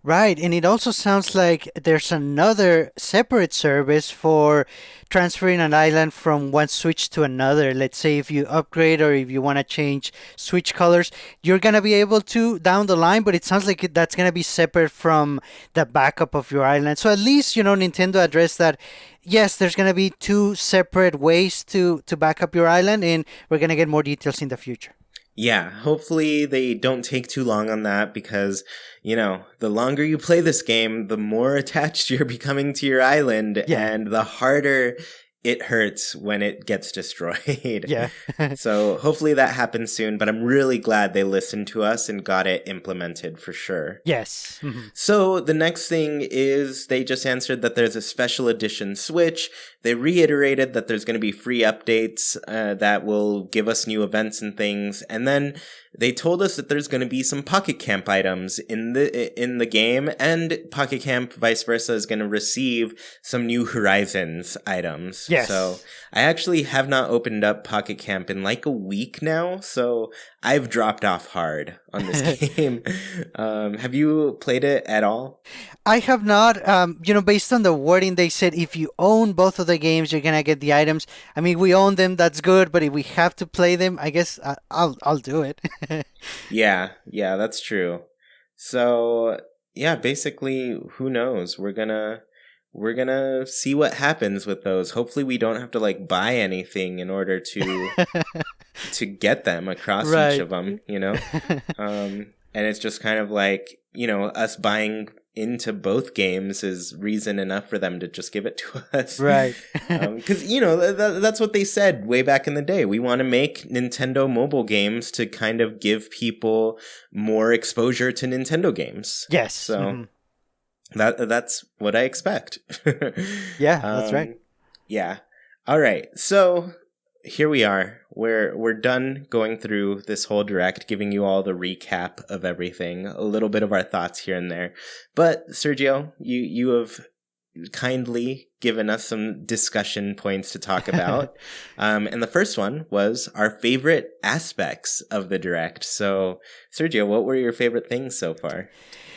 Right, and it also sounds like there's another separate service for transferring an island from one Switch to another. Let's say if you upgrade or if you want to change Switch colors, you're going to be able to down the line, but it sounds like that's going to be separate from the backup of your island. So at least, you know, Nintendo addressed that. Yes, there's going to be two separate ways to back up your island, and we're going to get more details in the future. Yeah, hopefully they don't take too long on that because, you know, the longer you play this game, the more attached you're becoming to your island and the harder it hurts when it gets destroyed. Yeah. So hopefully that happens soon, but I'm really glad they listened to us and got it implemented for sure. Yes. So the next thing is they just answered that there's a special edition Switch. They reiterated that there's going to be free updates that will give us new events and things. And then they told us that there's going to be some Pocket Camp items in the game, and Pocket Camp vice versa is going to receive some new Horizons items. Yes. So I actually have not opened up Pocket Camp in like a week now, so I've dropped off hard on this game. Have you played it at all? I have not. You know, based on the wording, they said if you own both of the games, you're gonna get the items. I mean, we own them, that's good. But if we have to play them, I guess I'll do it. Yeah, that's true. So yeah, basically, who knows? We're gonna we're gonna see what happens with those. Hopefully we don't have to like buy anything in order to get them across each Right. of them, you know? And it's just kind of like, you know, us buying into both games is reason enough for them to just give it to us. Right. Because, you know, that's what they said way back in the day. We want to make Nintendo mobile games to kind of give people more exposure to Nintendo games. Yes. So that's what I expect. Yeah, that's right. Yeah. All right. So here we are. We're done going through this whole direct, giving you all the recap of everything, a little bit of our thoughts here and there. But Sergio, you have kindly given us some discussion points to talk about. And the first one was our favorite aspects of the direct. So Sergio, what were your favorite things so far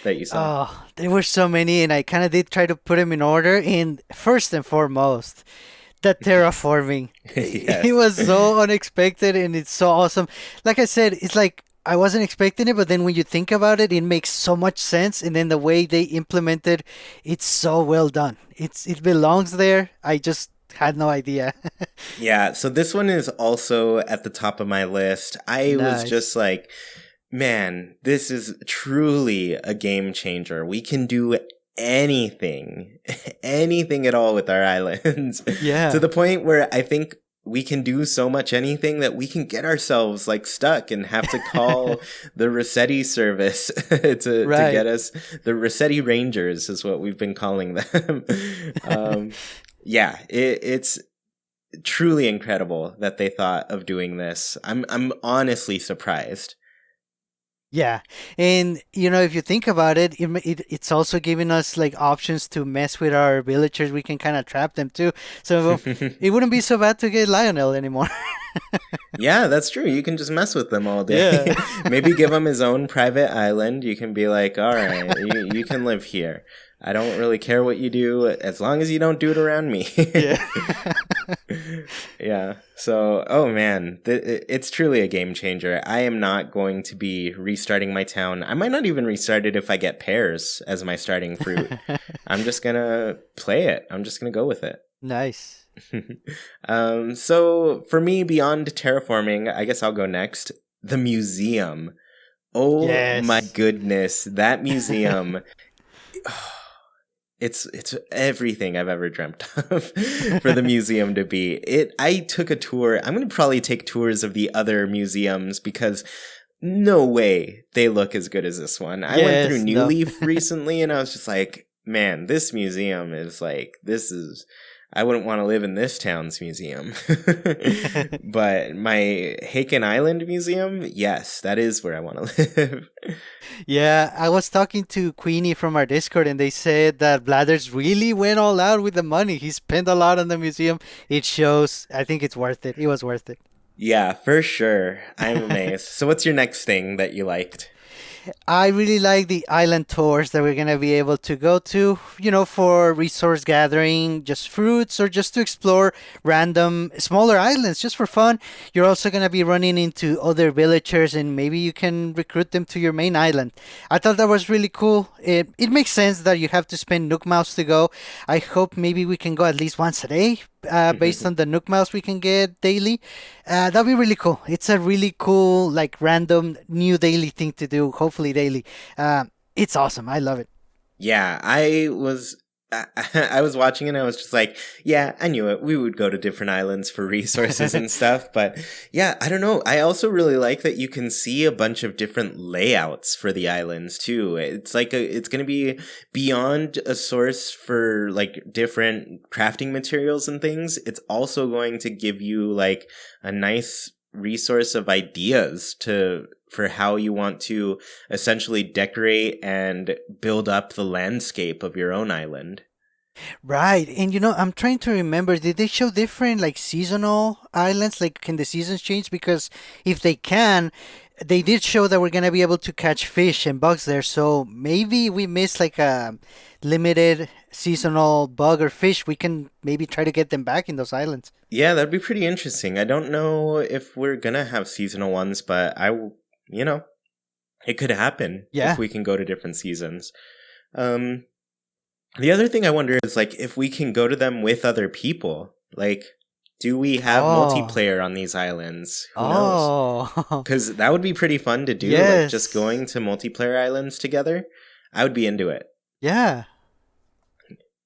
that you saw? Oh, there were so many, and I kind of did try to put them in order. And first and foremost, the terraforming. It Yes. was so unexpected, and it's so awesome. Like I said, it's like I wasn't expecting it, but then when you think about it, it makes so much sense. And then the way they implemented, it's so well done. It belongs there. I just had no idea. Yeah, so this one is also at the top of my list. I was Nice. just like, man, this is truly a game changer. We can do anything, anything at all with our islands to Yeah. the point where I think we can do so much anything that we can get ourselves like stuck and have to call the Rossetti service to Right. get us. The Rossetti Rangers is what we've been calling them. um, yeah, it's truly incredible that they thought of doing this. I'm honestly surprised. Yeah, and if you think about it, it's also giving us like options to mess with our villagers. We can kind of trap them too, so it wouldn't be so bad to get Lionel anymore. Yeah, that's true. You can just mess with them all Yeah. day. Maybe give him his own private island. You can be like, all right, you can live here. I don't really care what you do as long as you don't do it around me. Yeah. Yeah. So, oh man, it's truly a game changer. I am not going to be restarting my town. I might not even restart it if I get pears as my starting fruit. I'm just gonna play it. I'm just gonna go with it. Nice. So for me, beyond terraforming, I guess I'll go next. The museum. Oh my Yes. goodness, that museum. It's everything I've ever dreamt of for the museum to be. I took a tour. I'm going to probably take tours of the other museums because no way they look as good as this one. I went through Yes. New No. Leaf recently and I was just like, man, this museum is like, I wouldn't want to live in this town's museum. But my Haken Island museum, yes, that is where I want to live. Yeah, I was talking to Queenie from our Discord, and they said that Blathers really went all out with the money. He spent a lot on the museum. It shows. I think it's worth it. It was worth it. Yeah, for sure. I'm amazed. So what's your next thing that you liked? I really like the island tours that we're going to be able to go to, for resource gathering, just fruits, or just to explore random smaller islands just for fun. You're also going to be running into other villagers and maybe you can recruit them to your main island. I thought that was really cool. It makes sense that you have to spend Nook Miles to go. I hope maybe we can go at least once a day. Based on the Nook Miles we can get daily, that'd be really cool. It's a really cool, like random new daily thing to do. Hopefully daily. It's awesome. I love it. Yeah, I was watching and I was just like, yeah, I knew it. We would go to different islands for resources and stuff. But yeah, I don't know. I also really like that you can see a bunch of different layouts for the islands too. It's like it's going to be beyond a source for like different crafting materials and things. It's also going to give you like a nice resource of ideas for how you want to essentially decorate and build up the landscape of your own island. Right. And I'm trying to remember, did they show different like seasonal islands? Like can the seasons change? Because if they can, they did show that we're gonna be able to catch fish and bugs there. So maybe we missed like a limited seasonal bug or fish. We can maybe try to get them back in those islands. Yeah, that'd be pretty interesting. I don't know if we're gonna have seasonal ones, but you know, it could happen if Yeah. we can go to different seasons. Um, The other thing I wonder is like if we can go to them with other people. Like, do we have Oh, multiplayer on these islands? Who knows? oh, Because that would be pretty fun to do. Like just yes, going to multiplayer islands together. I would be into it. yeah.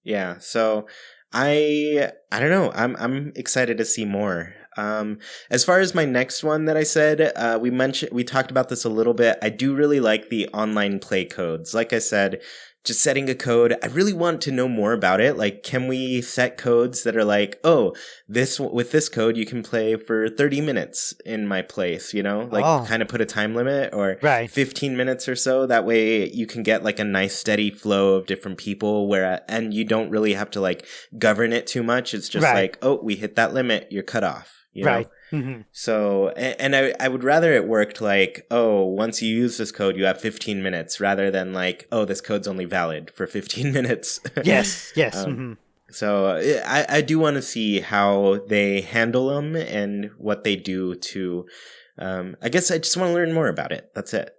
Yeah. So I don't know. I'm excited to see more. As far as my next one that I said, we talked about this a little bit. I do really like the online play codes. Like I said, just setting a code. I really want to know more about it. Like, can we set codes that are like, oh, with this code you can play for 30 minutes in my place, like Oh, kind of put a time limit or right, 15 minutes or so. That way you can get like a nice steady flow of different people and you don't really have to like govern it too much. It's just right, like, oh, we hit that limit, you're cut off. right. Hmm. So, and I would rather it worked like, oh, once you use this code, you have 15 minutes rather than like, oh, this code's only valid for 15 minutes. Yes, yes. um, Hmm. so I do want to see how they handle them and what they do to, I guess I just want to learn more about it. That's it.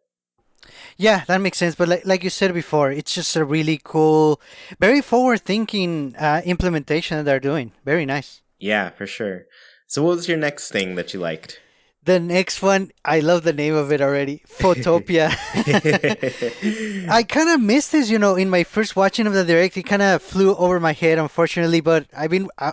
Yeah, that makes sense. But like you said before, it's just a really cool, very forward-thinking implementation that they're doing. Very nice. Yeah, for sure. So what was your next thing that you liked? The next one, I love the name of it already. Photopia. I kind of missed this, in my first watching of the direct. It kind of flew over my head, unfortunately. But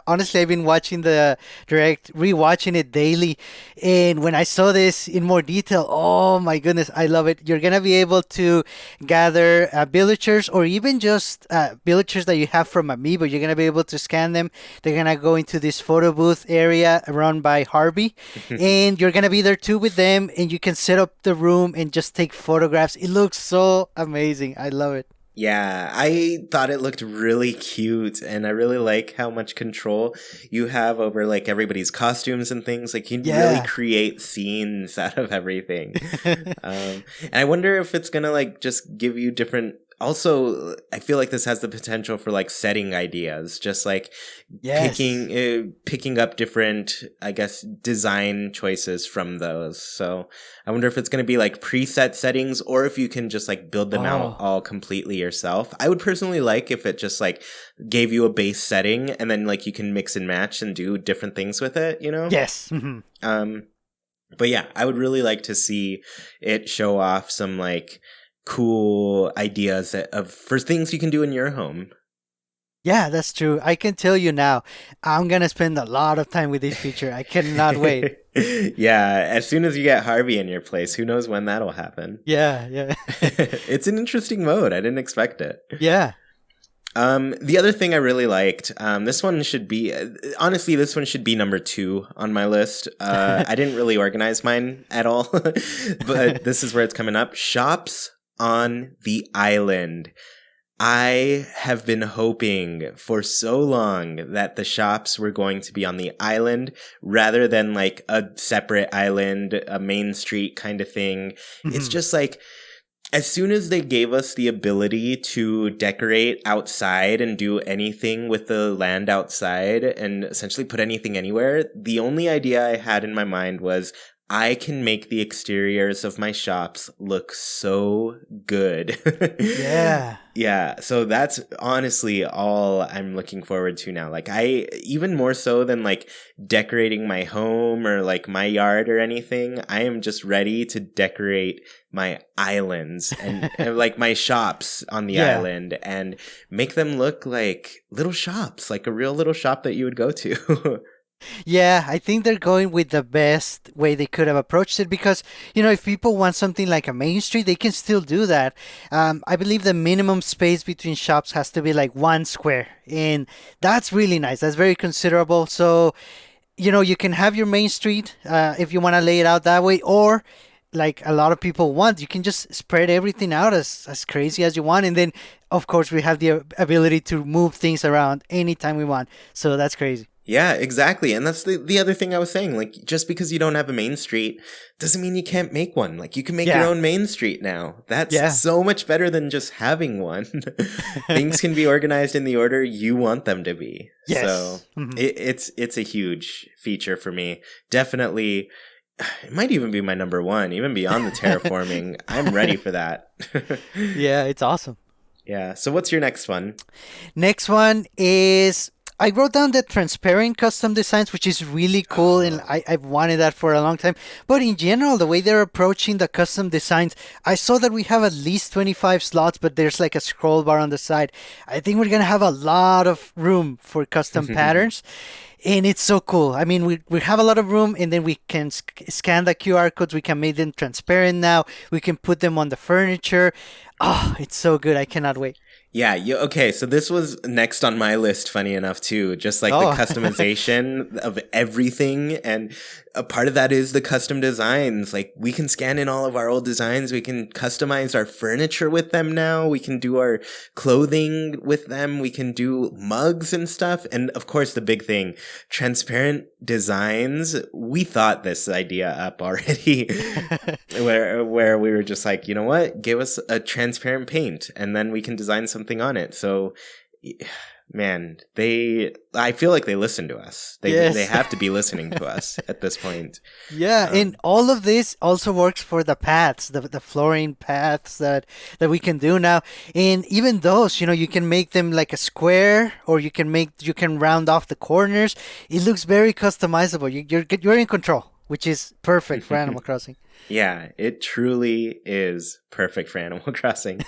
honestly, I've been watching the direct, rewatching it daily. And when I saw this in more detail, oh my goodness, I love it. You're gonna be able to gather villagers, or even just villagers that you have from Amiibo. You're gonna be able to scan them. They're gonna go into this photo booth area run by Harvey, and you're gonna be there too with them, and you can set up the room and just take photographs. It looks so amazing. I love it. Yeah, I thought it looked really cute, and I really like how much control you have over like everybody's costumes and things. Like you can really Yeah. create scenes out of everything. And I wonder if it's gonna like just give you different. Also, I feel like this has the potential for like setting ideas, just like Yes. picking up different, I guess, design choices from those. So I wonder if it's going to be like preset settings or if you can just like build them out Oh. all completely yourself. I would personally like if it just like gave you a base setting and then like you can mix and match and do different things with it. Yes. Hmm. Um, but yeah, I would really like to see it show off some like cool ideas for things you can do in your home. Yeah, that's true. I can tell you now, I'm gonna spend a lot of time with this feature. I cannot wait. Yeah, as soon as you get Harvey in your place, who knows when that'll happen. Yeah, yeah. It's an interesting mode. I didn't expect it. Yeah. The other thing I really liked, this one should be, honestly, this one should be number 2 on my list. I didn't really organize mine at all, but this is where it's coming up. Shops on the island. I have been hoping for so long that the shops were going to be on the island rather than like a separate island, a main street kind of thing. It's Hmm. just like, as soon as they gave us the ability to decorate outside and do anything with the land outside and essentially put anything anywhere, the only idea I had in my mind was I can make the exteriors of my shops look so good. Yeah. Yeah, so that's honestly all I'm looking forward to now. Like even more so than like decorating my home or like my yard or anything, I am just ready to decorate my islands and like my shops on the Yeah. island and make them look like little shops, like a real little shop that you would go to. Yeah, I think they're going with the best way they could have approached it because, if people want something like a main street, they can still do that. I believe the minimum space between shops has to be like 1 square, and that's really nice. That's very considerable. So, you can have your main street if you want to lay it out that way, or like a lot of people want, you can just spread everything out as crazy as you want. And then, of course, we have the ability to move things around anytime we want. So that's crazy. Yeah, exactly. And that's the other thing I was saying. Like, just because you don't have a main street doesn't mean you can't make one. Like, you can make your Yeah. own main street now. That's Yeah. so much better than just having one. Things can be organized in the order you want them to be. So Yes. Hmm. it's a huge feature for me. Definitely, it might even be my number one, even beyond the terraforming. I'm ready for that. Yeah, it's awesome. Yeah. So what's your next one? Next one is I wrote down the transparent custom designs, which is really cool, and Oh. I've wanted that for a long time. But in general, the way they're approaching the custom designs, I saw that we have at least 25 slots, but there's like a scroll bar on the side. I think we're gonna have a lot of room for custom patterns. And it's so cool. I mean, we have a lot of room, and then we can scan the QR codes. We can make them transparent now. We can put them on the furniture. Oh, it's so good. I cannot wait. Yeah, okay, so this was next on my list, funny enough, too. Just like the Oh, customization of everything. And a part of that is the custom designs. Like, we can scan in all of our old designs. We can customize our furniture with them now. We can do our clothing with them. We can do mugs and stuff. And of course, the big thing, transparent designs. We thought this idea up already, where we were just like, you know what? Give us a transparent paint, and then we can design something on it. So, man, I feel like they listen to us. yes. They have to be listening to us at this point. Yeah, and all of this also works for the paths, the flooring paths that we can do now. And even those, you can make them like a square, or you can round off the corners. It looks very customizable. You're in control, which is perfect for Animal Crossing. Yeah, it truly is perfect for Animal Crossing.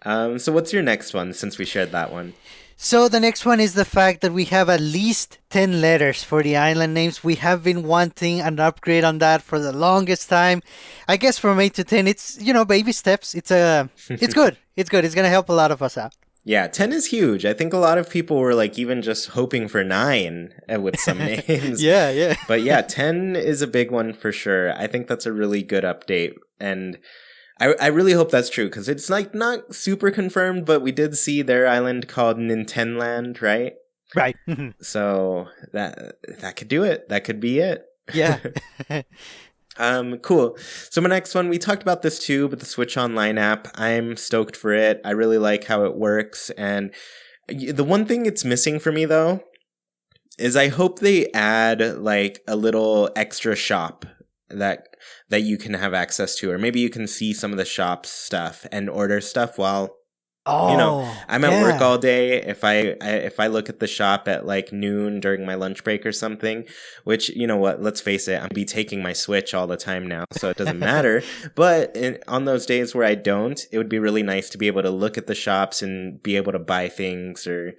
So what's your next one, since we shared that one? So the next one is the fact that we have at least 10 letters for the island names. We have been wanting an upgrade on that for the longest time. I guess from 8 to 10, it's, baby steps. It's good. It's good. It's going to help a lot of us out. Yeah, 10 is huge. I think a lot of people were like even just hoping for 9 with some names. Yeah. But yeah, 10 is a big one for sure. I think that's a really good update. And I really hope that's true, because it's like not super confirmed, but we did see their island called Nintenland, right? Right. So that could do it. That could be it. Yeah. Cool. So my next one, we talked about this too, but the Switch Online app, I'm stoked for it. I really like how it works. And the one thing it's missing for me, though, is I hope they add like a little extra shop that you can have access to, or maybe you can see some of the shop's stuff and order stuff while I'm at work all day. If I look at the shop at like noon during my lunch break or something, which, you know what, let's face it, I'm be taking my Switch all the time now, so it doesn't matter. But on those days where I don't, it would be really nice to be able to look at the shops and be able to buy things, or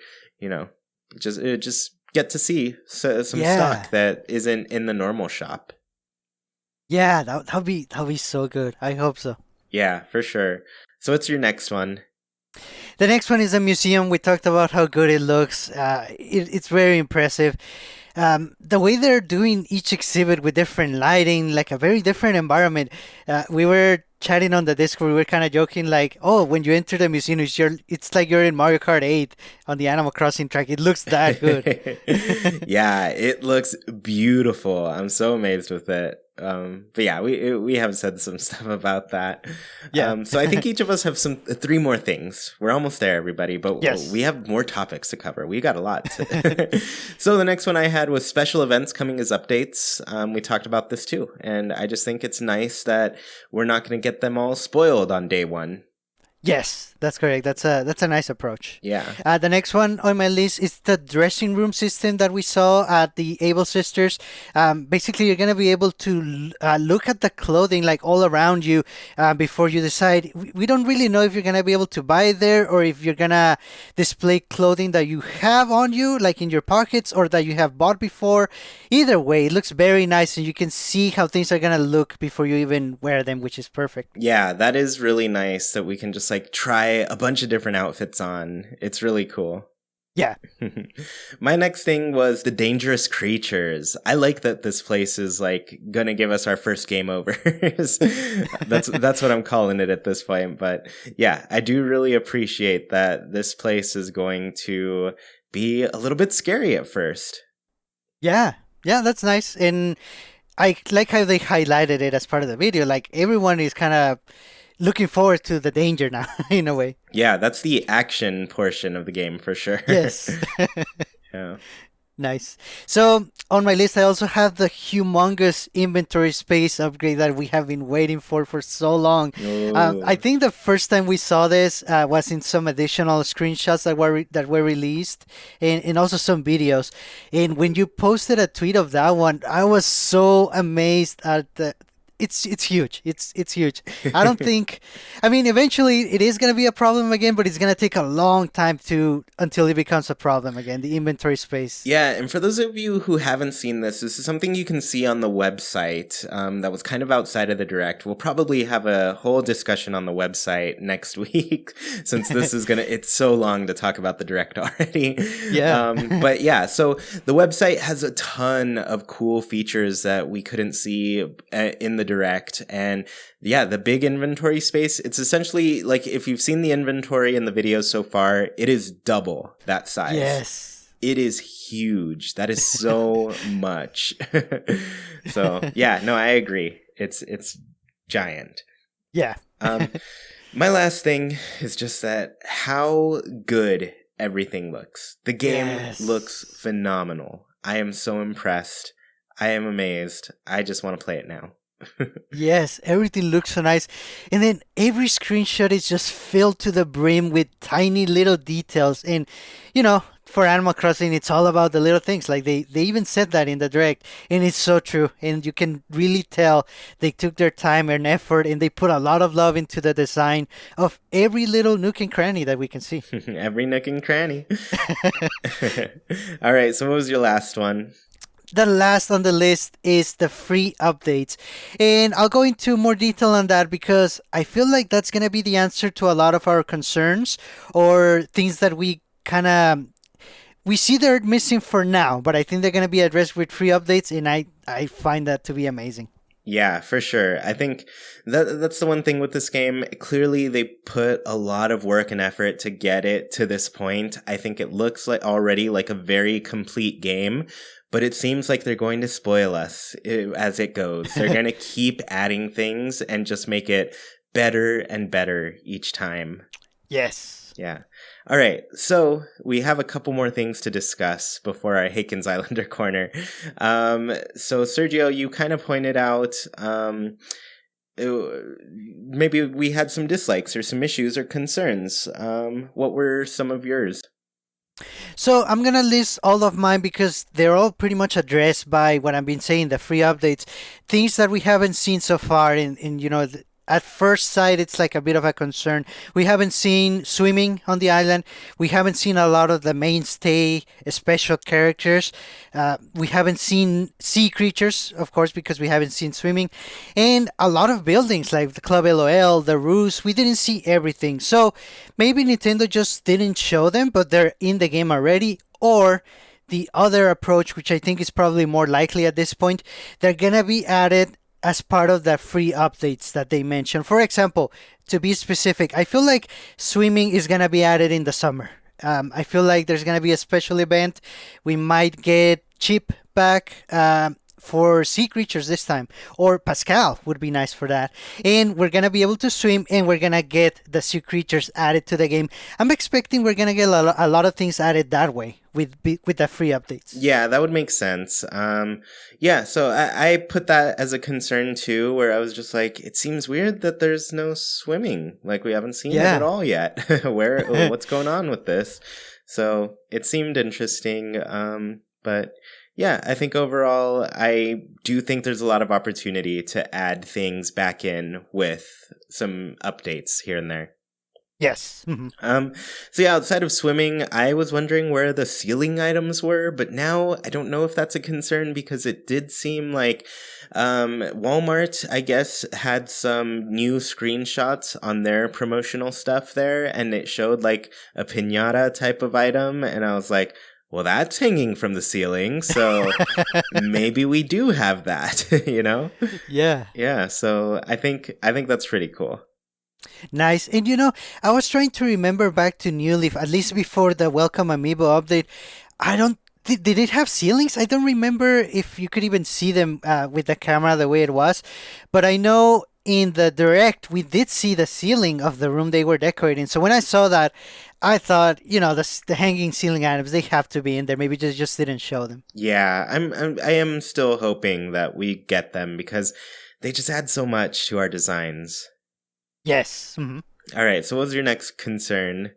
just get to see some stock that isn't in the normal shop. Yeah, that'll be so good. I hope so. Yeah, for sure. So what's your next one? The next one is a museum. We talked about how good it looks. It's very impressive. The way they're doing each exhibit with different lighting, like a very different environment. We were chatting on the Discord. We were kind of joking, like, "Oh, when you enter the museum, it's like you're in Mario Kart 8 on the Animal Crossing track. It looks that good." Yeah, it looks beautiful. I'm so amazed with it. But yeah, we have said some stuff about that. Yeah. So I think each of us have 3 more things. We're almost there, everybody, but yes, we have more topics to cover. We got a lot. So the next one I had was special events coming as updates. We talked about this too, and I just think it's nice that we're not going to get them all spoiled on day one. Yes, that's correct. That's a nice approach. Yeah. The next one on my list is the dressing room system that we saw at the Able Sisters. Basically, you're gonna be able to look at the clothing like all around you before you decide. We don't really know if you're gonna be able to buy there, or if you're gonna display clothing that you have on you, like in your pockets, or that you have bought before. Either way, it looks very nice, and you can see how things are gonna look before you even wear them, which is perfect. Yeah, that is really nice that we can just like try a bunch of different outfits on. It's really cool. Yeah. My next thing was the dangerous creatures. I like that this place is like gonna give us our first game overs. That's what I'm calling it at this point. But yeah, I do really appreciate that this place is going to be a little bit scary at first. Yeah, that's nice. And I like how they highlighted it as part of the video. Like everyone is kind of looking forward to the danger now, in a way. Yeah, that's the action portion of the game for sure. Yes. Yeah. Nice. So on my list, I also have the humongous inventory space upgrade that we have been waiting for so long. I Oh, think the first time we saw this was in some additional screenshots that were released, and also some videos. And when you posted a tweet of that one, I was so amazed at the. It's huge. It's huge. I don't think. I mean, eventually it is gonna be a problem again, but it's gonna take a long time to until it becomes a problem again. The inventory space. yeah, and for those of you who haven't seen this, this is something you can see on the website that was kind of outside of the direct. We'll probably have a whole discussion on the website next week since this is it's so long to talk about the direct already. Yeah. But yeah, so the website has a ton of cool features that we couldn't see in the direct. And yeah, the big inventory space, it's essentially like if you've seen the inventory in the videos so far, it is double that size. Yes. It is huge. That is so much. So yeah, no, I agree. It's giant. Yeah. Um, my last thing is just that how good everything looks. The game Yes. looks phenomenal. I am so impressed. I am amazed. I just want to play it now. Yes, everything looks so nice. And then every screenshot is just filled to the brim with tiny little details. And, for Animal Crossing, it's all about the little things. Like they even said that in the direct. And it's so true. And you can really tell they took their time and effort and they put a lot of love into the design of every little nook and cranny that we can see. Every nook and cranny. All right, so what was your last one? The last on the list is the free updates. And I'll go into more detail on that because I feel like that's going to be the answer to a lot of our concerns or things that we see they're missing for now, but I think they're going to be addressed with free updates, and I find that to be amazing. Yeah, for sure. I think that's the one thing with this game. Clearly, they put a lot of work and effort to get it to this point. I think it looks like already like a very complete game, but it seems like they're going to spoil us as it goes. They're going to keep adding things and just make it better and better each time. Yes. Yeah. All right. So we have a couple more things to discuss before our Haken's Islander corner. So Sergio, you kind of pointed out maybe we had some dislikes or some issues or concerns. What were some of yours? So I'm gonna list all of mine because they're all pretty much addressed by what I've been saying, the free updates, things that we haven't seen so far. At first sight, it's like a bit of a concern. We haven't seen swimming on the island. We haven't seen a lot of the mainstay special characters. We haven't seen sea creatures, of course, because we haven't seen swimming. And a lot of buildings like the Club LOL, the Ruse, we didn't see everything. So maybe Nintendo just didn't show them, but they're in the game already. Or the other approach, which I think is probably more likely at this point, they're going to be added as part of the free updates that they mentioned. For example, to be specific, I feel like swimming is going to be added in the summer. I feel like there's going to be a special event. We might get Chip back for sea creatures this time, or Pascal would be nice for that. And we're going to be able to swim, and we're going to get the sea creatures added to the game. I'm expecting we're going to get a lot of things added that way with the free updates. Yeah, that would make sense. Yeah, so I put that as a concern too, where I was just like, it seems weird that there's no swimming. Like we haven't seen it at all yet. What's going on with this? So it seemed interesting. But yeah, I think overall, I do think there's a lot of opportunity to add things back in with some updates here and there. Yes. So yeah, outside of swimming, I was wondering where the ceiling items were, but now I don't know if that's a concern because it did seem like Walmart, I guess, had some new screenshots on their promotional stuff there, and it showed like a piñata type of item, and I was like, well, that's hanging from the ceiling, so maybe we do have that, you know? Yeah. Yeah, so I think that's pretty cool. Nice. And I was trying to remember back to New Leaf, at least before the Welcome Amiibo update. Did it have ceilings? I don't remember if you could even see them with the camera the way it was. But I know in the direct, we did see the ceiling of the room they were decorating. So when I saw that, I thought, the hanging ceiling items, they have to be in there. Maybe just didn't show them. Yeah, I am still hoping that we get them because they just add so much to our designs. Yes. Mhm. All right, so what was your next concern?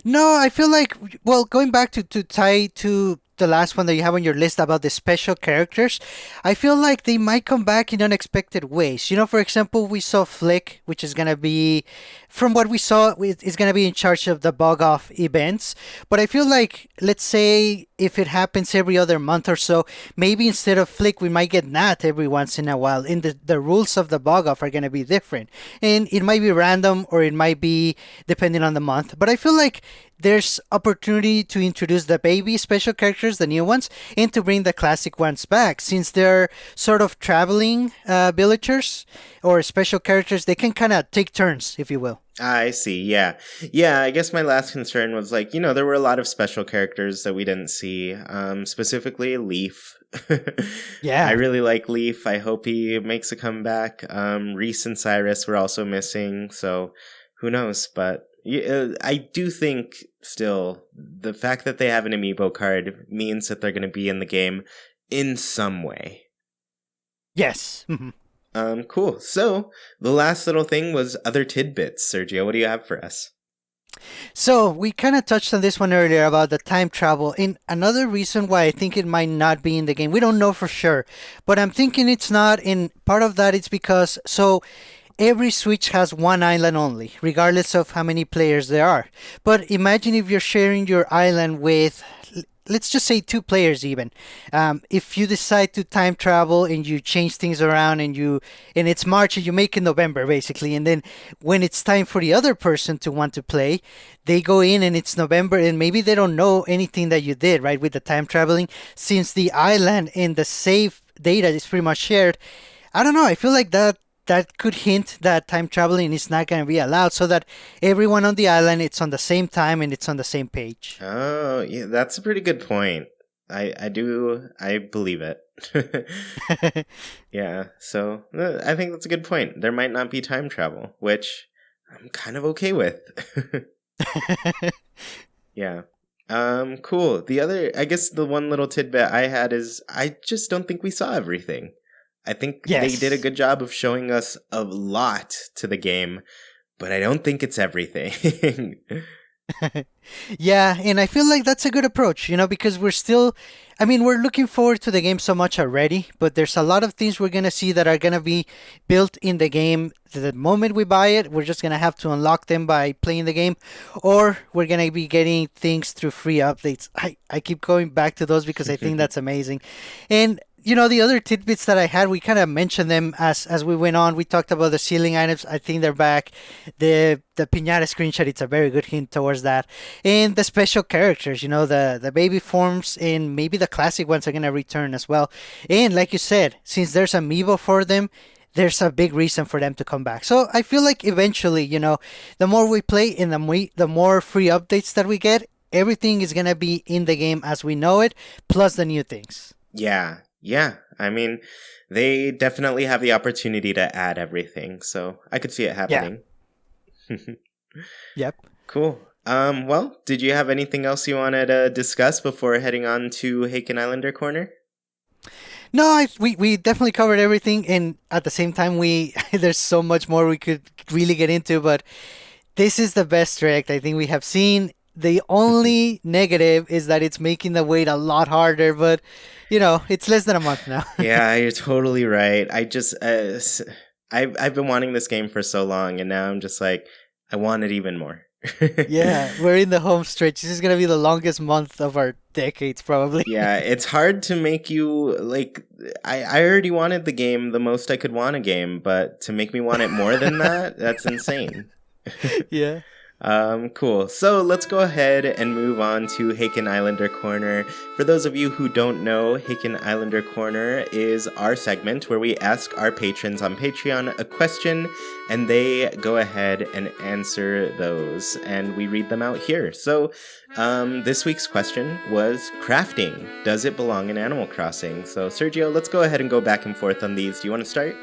No, I feel like, well, going back to tie to the last one that you have on your list about the special characters, I feel like they might come back in unexpected ways. For example, we saw Flick, which is going to be, from what we saw, is going to be in charge of the bug off events. But I feel like, let's say, if it happens every other month or so, maybe instead of Flick, we might get Nat every once in a while. And the rules of the bug off are going to be different. And it might be random or it might be depending on the month. But I feel like there's opportunity to introduce the baby special characters, the new ones, and to bring the classic ones back. Since they're sort of traveling villagers or special characters, they can kind of take turns, if you will. I see, yeah. Yeah, I guess my last concern was like, there were a lot of special characters that we didn't see, specifically Leaf. I Yeah. really like Leaf. I hope he makes a comeback. Reese and Cyrus were also missing, so who knows, but I do think still the fact that they have an amiibo card means that they're going to be in the game in some way. Yes. Mhm. Cool. So the last little thing was other tidbits. Sergio, what do you have for us? So we kind of touched on this one earlier about the time travel. And another reason why I think it might not be in the game, we don't know for sure, but I'm thinking it's not. And part of that is because every Switch has one island only, regardless of how many players there are. But imagine if you're sharing your island with, let's just say, two players even. If you decide to time travel and you change things around and it's March and you make it November basically, and then when it's time for the other person to want to play, they go in and it's November and maybe they don't know anything that you did right with the time traveling, since the island and the save data is pretty much shared. I don't know. I feel like that could hint that time traveling is not going to be allowed, so that everyone on the island, it's on the same time and it's on the same page. Oh, yeah, that's a pretty good point. I believe it. Yeah, so I think that's a good point. There might not be time travel, which I'm kind of okay with. Yeah. Cool. I guess the one little tidbit I had is I just don't think we saw everything. I think they did a Yes. good job of showing us a lot to the game, but I don't think it's everything. Yeah, and I feel like that's a good approach, because we're looking forward to the game so much already, but there's a lot of things we're going to see that are going to be built in the game. The moment we buy it, we're just going to have to unlock them by playing the game, or we're going to be getting things through free updates. I keep going back to those because I think that's amazing. And the other tidbits that I had, we kind of mentioned them as we went on. We talked about the ceiling items. I think they're back. The piñata screenshot, it's a very good hint towards that. And the special characters, the baby forms and maybe the classic ones are going to return as well. And like you said, since there's amiibo for them, there's a big reason for them to come back. So I feel like eventually, the more we play and the more free updates that we get, everything is going to be in the game as we know it, plus the new things. Yeah. Yeah. I mean, they definitely have the opportunity to add everything, so I could see it Yeah. happening. Yep. Cool. Well, did you have anything else you wanted to discuss before heading on to Haken Islander Corner? No, we definitely covered everything, and at the same time, we there's so much more we could really get into, but this is the best direct I think we have seen. The only negative is that it's making the wait a lot harder, but it's less than a month now. Yeah, you're totally right. I've been wanting this game for so long, and now I'm just like, I want it even more. Yeah, we're in the home stretch. This is gonna be the longest month of our decades, probably. Yeah, it's hard to make you like. I already wanted the game the most I could want a game, but to make me want it more than that, that's insane. Yeah. Cool. So let's go ahead and move on to Haken Islander Corner. For those of you who don't know, Haken Islander Corner is our segment where we ask our patrons on Patreon a question and they go ahead and answer those and we read them out here. So, this week's question was crafting. Does it belong in Animal Crossing? So, Sergio, let's go ahead and go back and forth on these. Do you want to start?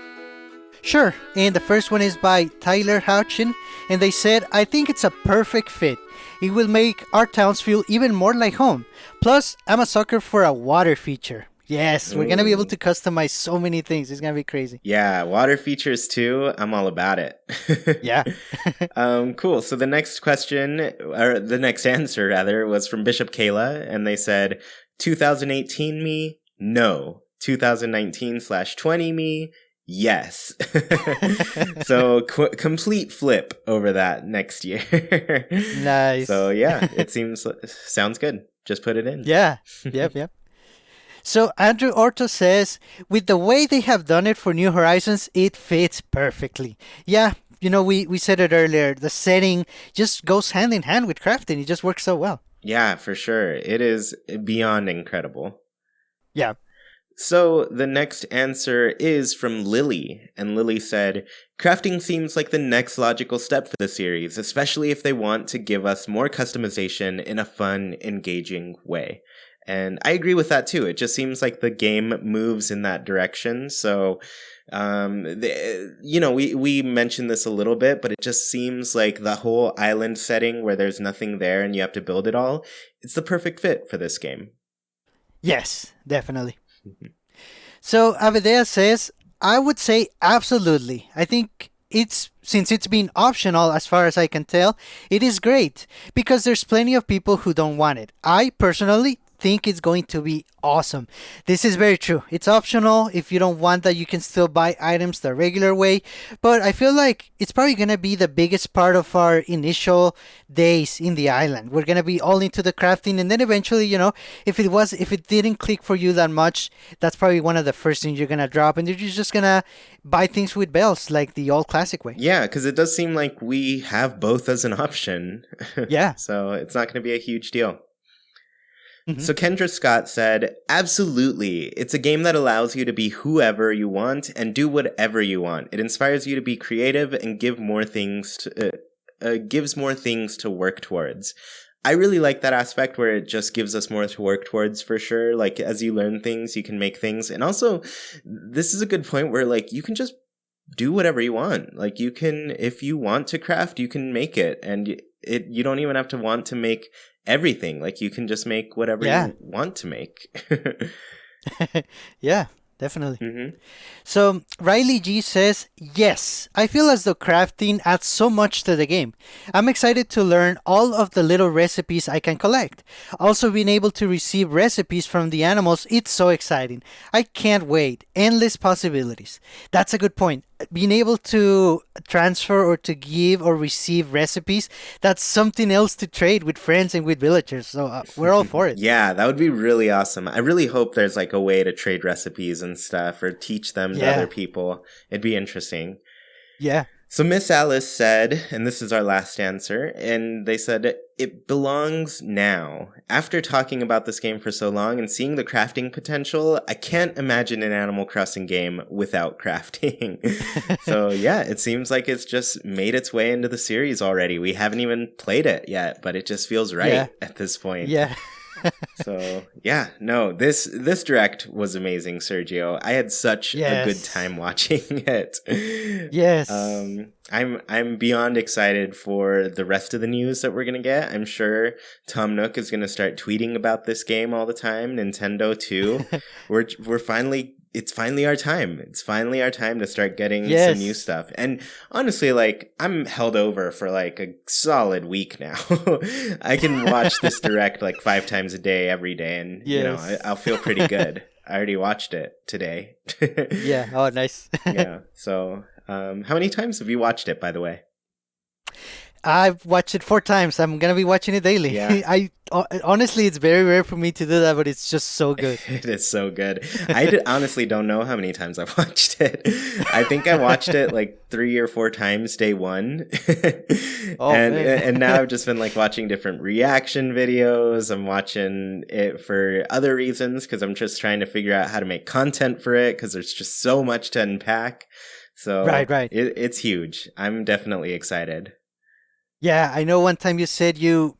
Sure, and the first one is by Tyler Haken, and they said, I think it's a perfect fit. It will make our towns feel even more like home. Plus, I'm a sucker for a water feature. Yes, we're gonna be able Ooh. to customize so many things. It's gonna be crazy. Yeah, water features too. I'm all about it. Yeah. Cool. So the next question, or the next answer rather, was from Bishop Kayla, and they said, 2018 me, no. 2019/20 me, yes. So complete flip over that next year. So Nice. yeah, it sounds good. Just put it in. Yeah. Yep, yep. So Andrew Orto says, with the way they have done it for New Horizons, it fits perfectly. Yeah, we said it earlier. The setting just goes hand in hand with crafting. It just works so well. Yeah, for sure. It is beyond incredible. Yeah. So the next answer is from Lily, and Lily said, crafting seems like the next logical step for the series, especially if they want to give us more customization in a fun, engaging way. And I agree with that too. It just seems like the game moves in that direction. So, we mentioned this a little bit, but it just seems like the whole island setting where there's nothing there and you have to build it all, it's the perfect fit for this game. Yes, definitely. So Avedea says, I would say absolutely. I think since it's been optional as far as I can tell, it is great because there's plenty of people who don't want it. I personally think it's going to be awesome. This is very true. It's optional. If you don't want that, you can still buy items the regular way. But I feel like it's probably going to be the biggest part of our initial days in the island. We're going to be all into the crafting, and then eventually, if it didn't click for you that much, that's probably one of the first things you're going to drop, and you're just going to buy things with bells like the old classic way. Yeah, because it does seem like we have both as an option. Yeah. So it's not going to be a huge deal. Mm-hmm. So Kendra Scott said, absolutely. It's a game that allows you to be whoever you want and do whatever you want. It inspires you to be creative and gives more things to work towards. I really like that aspect where it just gives us more to work towards for sure. Like as you learn things, you can make things. And also, this is a good point where like you can just do whatever you want. Like you can, if you want to craft, you can make it. And you don't even have to want to make everything. Like you can just make whatever you want to make. Yeah, definitely. Mm-hmm. So Riley G says, yes, I feel as though crafting adds so much to the game. I'm excited to learn all of the little recipes I can collect. Also being able to receive recipes from the animals, it's so exciting. I can't wait. Endless possibilities. That's a good point. Being able to transfer or to give or receive recipes, that's something else to trade with friends and with villagers. So we're all for it. Yeah, that would be really awesome. I really hope there's like a way to trade recipes and stuff or teach them to other people. It'd be interesting. Yeah. So Miss Alice said, and this is our last answer, and they said, it belongs now. After talking about this game for so long and seeing the crafting potential, I can't imagine an Animal Crossing game without crafting. So yeah, it seems like it's just made its way into the series already. We haven't even played it yet, but it just feels right at this point. Yeah. So yeah, no, this direct was amazing, Sergio. I had such a good time watching it. Yes. I'm beyond excited for the rest of the news that we're gonna get. I'm sure Tom Nook is gonna start tweeting about this game all the time. Nintendo too. It's finally our time. It's finally our time to start getting some new stuff. And honestly, like, I'm held over for like a solid week now. I can watch this direct like 5 times a day, every day, and I'll feel pretty good. I already watched it today. Yeah. Oh, nice. Yeah. So, how many times have you watched it, by the way? I've watched it 4 times. I'm gonna be watching it daily. Yeah. Honestly, it's very rare for me to do that, but it's just so good. It is so good. I honestly don't know how many times I've watched it. I think I watched it like 3 or 4 times day one. And now I've just been like watching different reaction videos. I'm watching it for other reasons because I'm just trying to figure out how to make content for it because there's just so much to unpack. So right. It's huge. I'm definitely excited. Yeah, I know one time you said you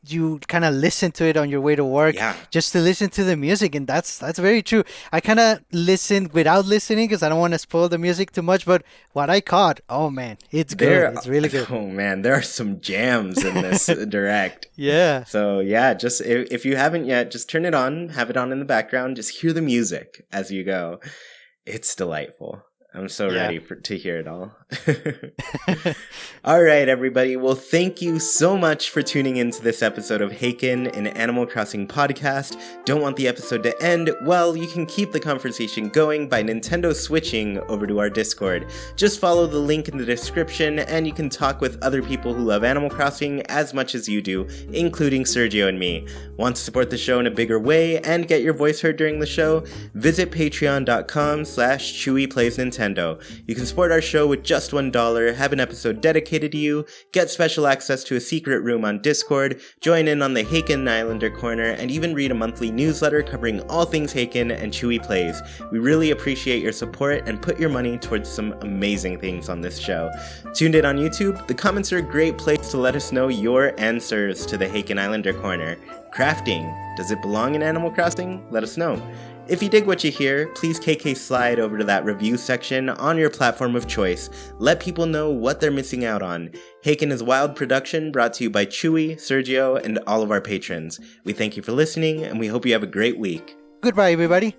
kind of listen to it on your way to work Yeah. just to listen to the music, and that's very true. I kind of listen without listening because I don't want to spoil the music too much, but what I caught, oh man, it's good. There, It's really good. oh man, there are some jams in this direct. Yeah. So yeah, just if you haven't yet, just turn it on, have it on in the background, just hear the music as you go. It's delightful. I'm so Yeah. ready to hear it all. All right, everybody. Well, thank you so much for tuning into this episode of Haken, an Animal Crossing podcast. Don't want the episode to end? Well, you can keep the conversation going by Nintendo switching over to our Discord. Just follow the link in the description, and you can talk with other people who love Animal Crossing as much as you do, including Sergio and me. Want to support the show in a bigger way and get your voice heard during the show? Visit patreon.com/ChewiePlaysNintendo. You can support our show with just $1, have an episode dedicated to you, get special access to a secret room on Discord, join in on the Haken Islander Corner, and even read a monthly newsletter covering all things Haken and Chewie Plays. We really appreciate your support and put your money towards some amazing things on this show. Tuned in on YouTube, the comments are a great place to let us know your answers to the Haken Islander Corner. Crafting, does it belong in Animal Crossing? Let us know. If you dig what you hear, please KK slide over to that review section on your platform of choice. Let people know what they're missing out on. Haken is a Wild production brought to you by Chewie, Sergio, and all of our patrons. We thank you for listening, and we hope you have a great week. Goodbye, everybody.